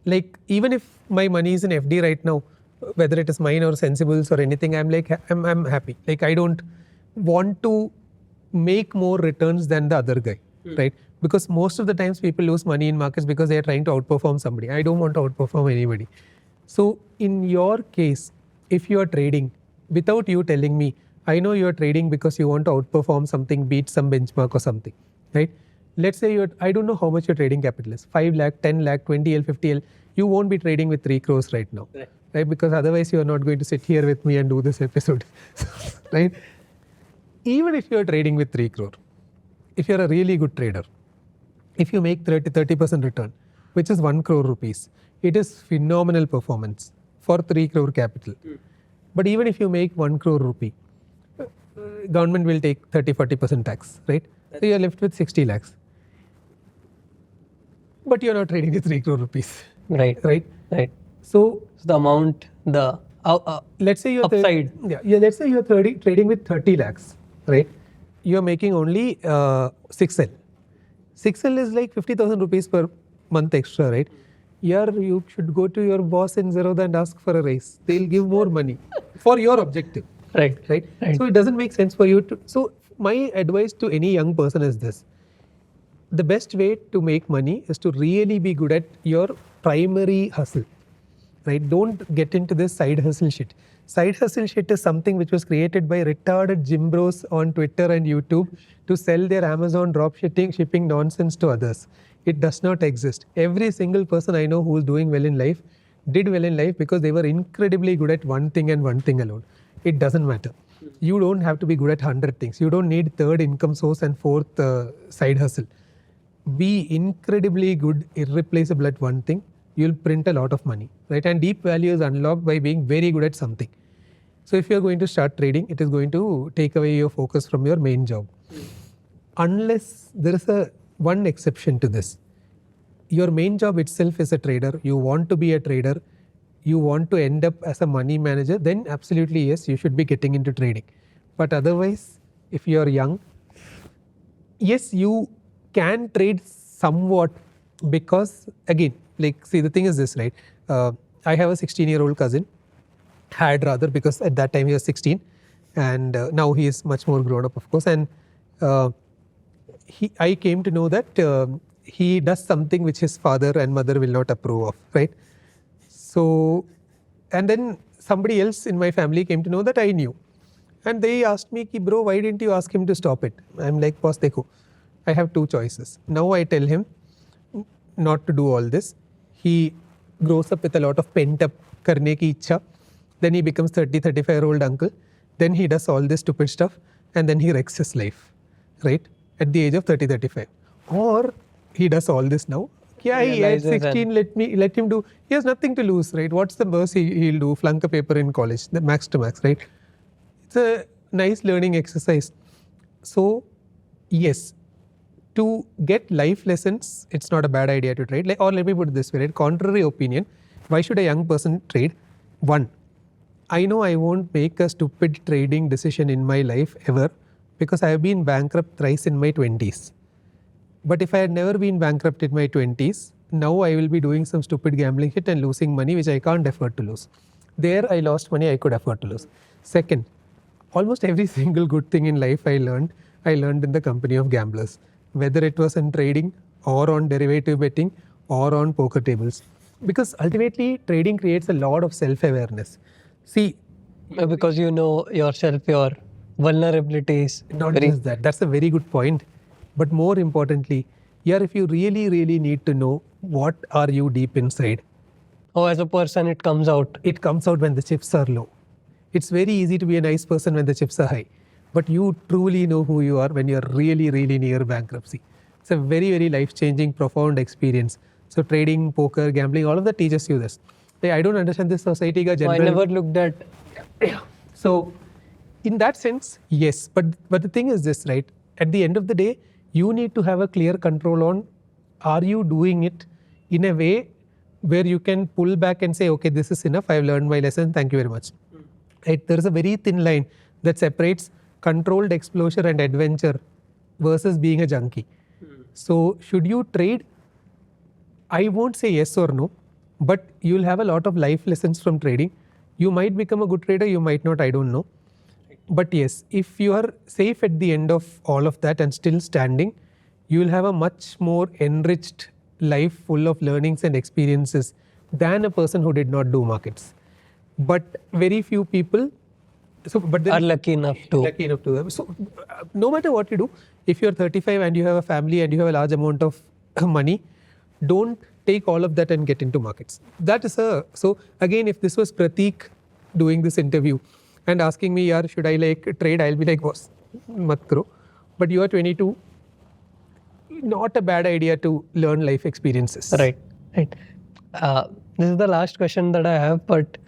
like, even if my money is in FD right now, whether it is mine or Sensibulls or anything, I'm like, I'm happy. Like, I don't want to make more returns than the other guy, right? Because most of the times people lose money in markets because they are trying to outperform somebody. I don't want to outperform anybody. So in your case, if you are trading, without you telling me, I know you are trading because you want to outperform something, beat some benchmark or something, right? Let's say I don't know how much your trading capital is, 5 lakh, 10 lakh, 20L, 50L. You won't be trading with 3 crores right now, right? Because otherwise you are not going to sit here with me and do this episode, right? Even if you are trading with 3 crore, if you're a really good trader, if you make 30% return, which is 1 crore rupees, it is phenomenal performance for 3 crore capital. But even if you make 1 crore rupee, government will take 30-40% tax, right? So you're left with 60 lakhs. But you're not trading with 3 crore rupees. Right. Right? Right. So The amount, let's say you're upside. let's say you're trading with 30 lakhs, right? You're making only 6L. 6L is like 50,000 rupees per month extra, right? Here you should go to your boss in Zerodha and ask for a raise. They'll give more money for your objective. Right. Right? So it doesn't make sense for you to. So my advice to any young person is this: the best way to make money is to really be good at your primary hustle. Right? Don't get into this side hustle shit. Side hustle shit is something which was created by retarded gym bros on Twitter and YouTube to sell their Amazon drop shipping nonsense to others. It does not exist. Every single person I know who is doing well in life did well in life because they were incredibly good at one thing and one thing alone. It doesn't matter. You don't have to be good at 100 things. You don't need third income source and fourth side hustle. Be incredibly good, irreplaceable at one thing. You'll print a lot of money, right? And deep value is unlocked by being very good at something. So if you're going to start trading, it is going to take away your focus from your main job. Unless there is one exception to this. Your main job itself is a trader. You want to be a trader. You want to end up as a money manager, then absolutely yes, you should be getting into trading. But otherwise, if you're young, yes, you can trade somewhat because, again, like, see, the thing is this, right? I have a 16-year-old cousin, had rather, because at that time he was 16, and now he is much more grown up, of course. And I came to know that he does something which his father and mother will not approve of, right? So, and then somebody else in my family came to know that I knew. And they asked me, bro, why didn't you ask him to stop it? I'm like, boss, dekho, I have two choices. Now I tell him not to do all this. He grows up with a lot of pent up karne ki ichha. Then he becomes 35-year-old uncle. Then he does all this stupid stuff. And then he wrecks his life, right? At the age of 35. Or he does all this now. Yeah, he at 16, let him do. He has nothing to lose, right? What's the worst he'll do? Flunk a paper in college, the max to max, right? It's a nice learning exercise. So, yes, to get life lessons, it's not a bad idea to trade. Or let me put it this way, right? Contrary opinion, why should a young person trade? One, I know I won't make a stupid trading decision in my life ever because I have been bankrupt thrice in my 20s. But if I had never been bankrupt in my 20s, now I will be doing some stupid gambling shit and losing money which I can't afford to lose. There I lost money I could afford to lose. Second, almost every single good thing in life I learned in the company of gamblers. Whether it was in trading or on derivative betting or on poker tables. Because ultimately trading creates a lot of self-awareness. See, because you know yourself, your vulnerabilities. Not just that. That's a very good point. But more importantly, here if you really need to know what are you deep inside. Oh, as a person it comes out. It comes out when the chips are low. It's very easy to be a nice person when the chips are high. But you truly know who you are when you're really near bankruptcy. It's a very life-changing, profound experience. So trading, poker, gambling, all of that teaches you this. I don't understand this society ka general. I never looked at. So in that sense, yes. But the thing is this, right? At the end of the day, you need to have a clear control on, are you doing it in a way where you can pull back and say, okay, this is enough. I've learned my lesson. Thank you very much. Right? There is a very thin line that separates controlled exposure and adventure versus being a junkie. So should you trade? I won't say yes or no, but you'll have a lot of life lessons from trading. You might become a good trader, you might not, I don't know. But yes, if you are safe at the end of all of that and still standing, you will have a much more enriched life full of learnings and experiences than a person who did not do markets. But very few people are lucky enough to. So no matter what you do, if you're 35 and you have a family and you have a large amount of money, don't take all of that and get into markets. That is so again, if this was Prateek doing this interview and asking me, yaar, should I like trade? I'll be like, boss, mat karo. But you are 22, not a bad idea to learn life experiences. Right. This is the last question that I have, but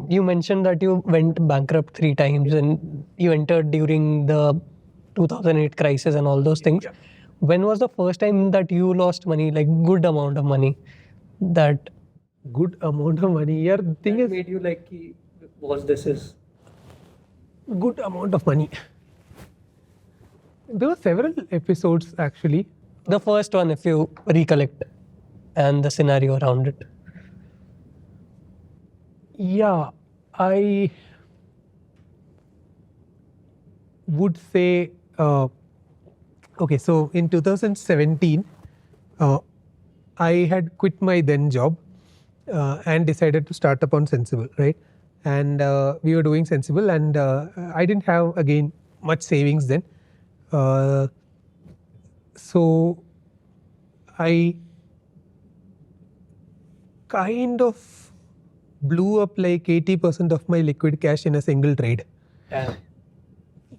you mentioned that you went bankrupt 3 times and you entered during the 2008 crisis and all those things. Yeah. When was the first time that you lost money, like good amount of money? That good amount of money. Yeah, the thing is, made you like, was this is good amount of money. There were several episodes actually. the first one, if you recollect, and the scenario around it. Yeah, I would say, okay, so in 2017, I had quit my then job and decided to start up on Sensibull, right? And we were doing Sensibull, and I didn't have, again, much savings then. So I kind of blew up like 80% of my liquid cash in a single trade. Yeah.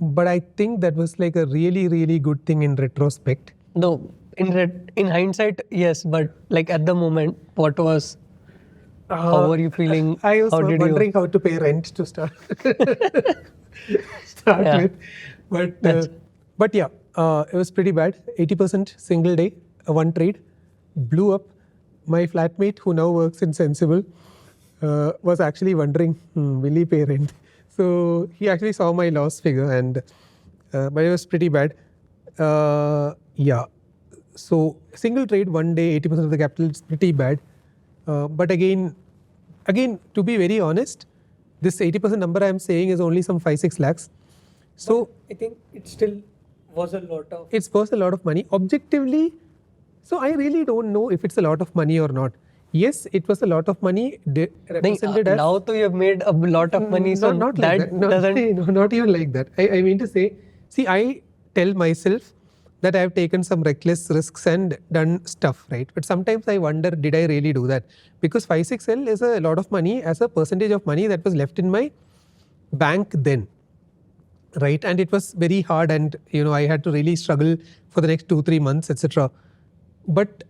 But I think that was like a really, really good thing in retrospect. No, in hindsight, yes, but like at the moment, what was, how were you feeling? I was how did wondering how to pay rent to start Yeah. with. But yeah, it was pretty bad. 80% single day, one trade, blew up. My flatmate, who now works in Sensibull, was actually wondering, will he pay rent? So he actually saw my loss figure, and but it was pretty bad. Yeah. So single trade one day, 80% of the capital, is pretty bad. But again, to be very honest, this 80% number I am saying is only some 5-6 lakhs. So I think it still was a lot of. It's worth a lot of money. Objectively, so I really don't know if it's a lot of money or not. Yes, it was a lot of money represented as. Now, you have made a lot of money, so not that like that. No, doesn't. not even like that. I mean to say, see, I tell myself that I have taken some reckless risks and done stuff, right? But sometimes I wonder, did I really do that? Because 5-6L is a lot of money as a percentage of money that was left in my bank then, right? And it was very hard, and I had to really struggle for the next 2-3 months, etc. But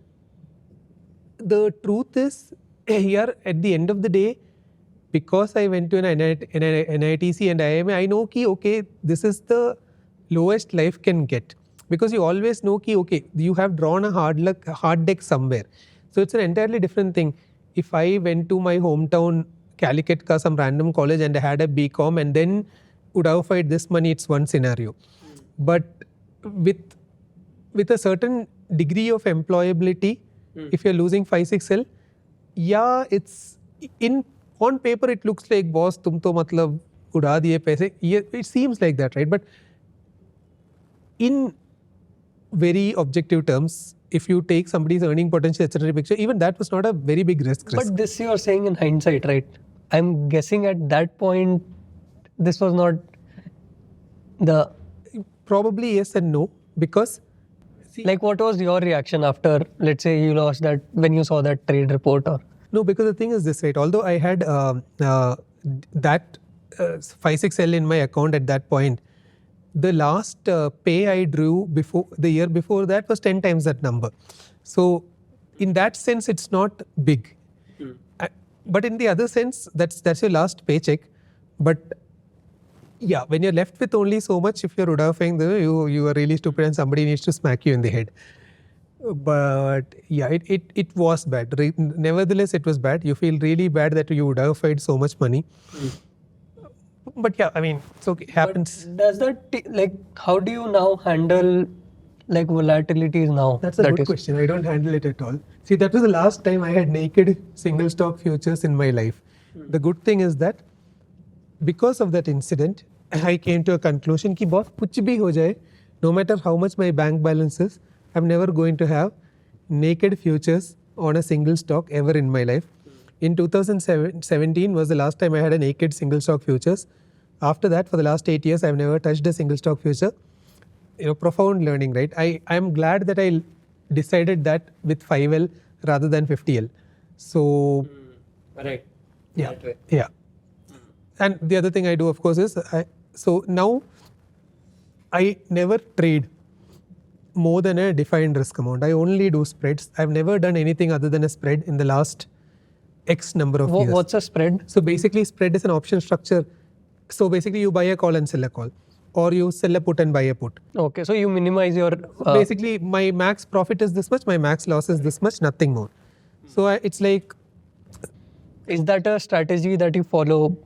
the truth is, here at the end of the day, because I went to an NITC and IIM, I know ki, okay, this is the lowest life can get. Because you always know ki, okay, you have drawn a hard deck somewhere. So it's an entirely different thing. If I went to my hometown, Calicut ka some random college, and I had a BCom and then would have fired this money, it's one scenario. But with a certain degree of employability, if you're losing 5-6L, yeah, it's on paper it looks like, boss, tum to matlab uda diye paise. It seems like that, right? But in very objective terms, if you take somebody's earning potential, etc., picture, even that was not a very big risk. But this you are saying in hindsight, right? I'm guessing at that point, this was not the. Probably yes and no, because. Like, what was your reaction after, let's say, you lost that when you saw that trade report? Or no, because the thing is this, right? Although I had that 5-6L in my account at that point, the last pay I drew before the year before that was 10 times that number. So in that sense, it's not big. But in the other sense, that's your last paycheck. But yeah, when you're left with only so much, if you're Udafang, you are really stupid and somebody needs to smack you in the head. But yeah, it was bad. Nevertheless, it was bad. You feel really bad that you would have paid so much money. But yeah, I mean, it's okay. It happens. But does that, how do you now handle volatilities now? That's a good question. I don't handle it at all. See, that was the last time I had naked single stock futures in my life. The good thing is that because of that incident, I came to a conclusion ki boss, kuch bhi ho jaye, no matter how much my bank balance is, I'm never going to have naked futures on a single stock ever in my life. In 2017 was the last time I had a naked single stock futures. After that, for the last 8 years, I've never touched a single stock future. Profound learning, right? I'm glad that I decided that with 5L rather than 50L. So, Right. yeah, yeah. And the other thing I do, of course, is so now I never trade more than a defined risk amount. I only do spreads. I've never done anything other than a spread in the last X number of years. What's a spread? So basically, spread is an option structure. So basically, you buy a call and sell a call, or you sell a put and buy a put. Okay, so you minimize your. Basically, my max profit is this much, my max loss is this much, nothing more. So it's like. Is that a strategy that you follow?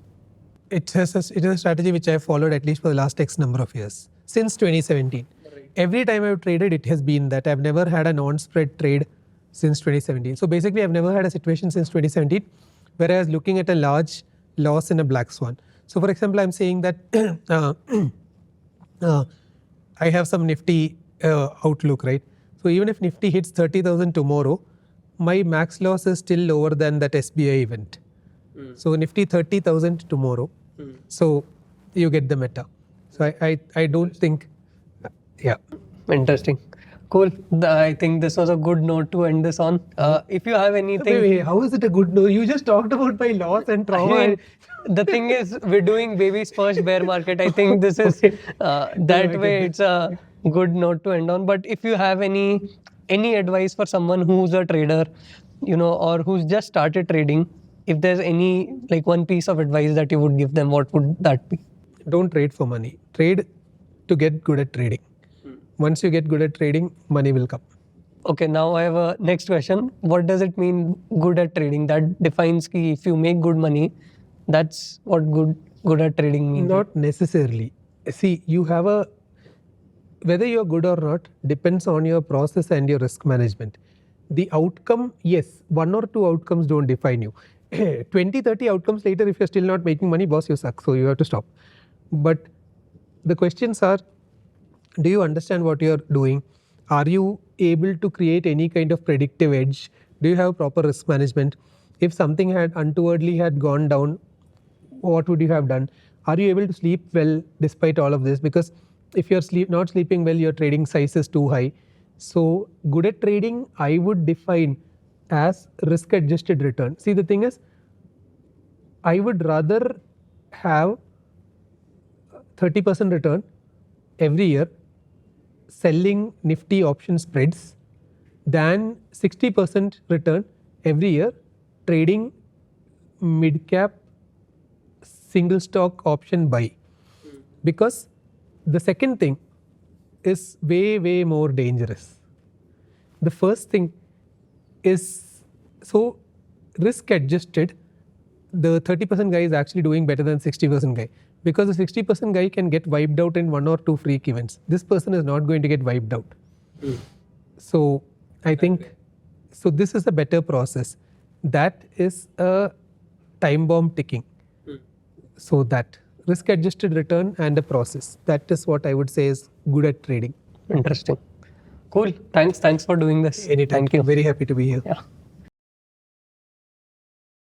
It is a strategy which I have followed at least for the last X number of years, since 2017. Right. Every time I've traded, it has been that I've never had a non-spread trade since 2017. So basically, I've never had a situation since 2017 where I was looking at a large loss in a black swan. So for example, I'm saying that I have some Nifty outlook, right? So even if Nifty hits 30,000 tomorrow, my max loss is still lower than that SBI event. So Nifty 30,000 tomorrow. So you get the meta. So I don't think, yeah. Interesting. Cool. I think this was a good note to end this on. If you have anything. Wait, how is it a good note? You just talked about my loss and trauma. I mean, the thing is, we're doing baby's first bear market. I think this is that way. It's a good note to end on. But if you have any advice for someone who's a trader, or who's just started trading, if there's any one piece of advice that you would give them, what would that be? Don't trade for money. Trade to get good at trading. Once you get good at trading, money will come. Okay, now I have a next question. What does it mean good at trading? That defines ki if you make good money, that's what good at trading means. Not necessarily. See, you have whether you're good or not depends on your process and your risk management. The outcome, yes, 1 or 2 outcomes don't define you. 20, 30 outcomes later, if you're still not making money, boss, you suck. So you have to stop. But the questions are, do you understand what you're doing? Are you able to create any kind of predictive edge? Do you have proper risk management? If something had untowardly gone down, what would you have done? Are you able to sleep well despite all of this? Because if you're not sleeping well, your trading size is too high. So good at trading, I would define as risk adjusted return. See, the thing is, I would rather have 30% return every year selling Nifty option spreads than 60% return every year trading mid cap single stock option buy. Because the second thing is way more dangerous. The first thing is, so risk adjusted, the 30% guy is actually doing better than 60% guy, because the 60% guy can get wiped out in 1 or 2 freak events. This person is not going to get wiped out. So I think, so this is a better process. That is a time bomb ticking. So that risk adjusted return and a process, that is what I would say is good at trading. Interesting. Cool. Thanks for doing this. Anytime. Thank you. Very happy to be here. Yeah.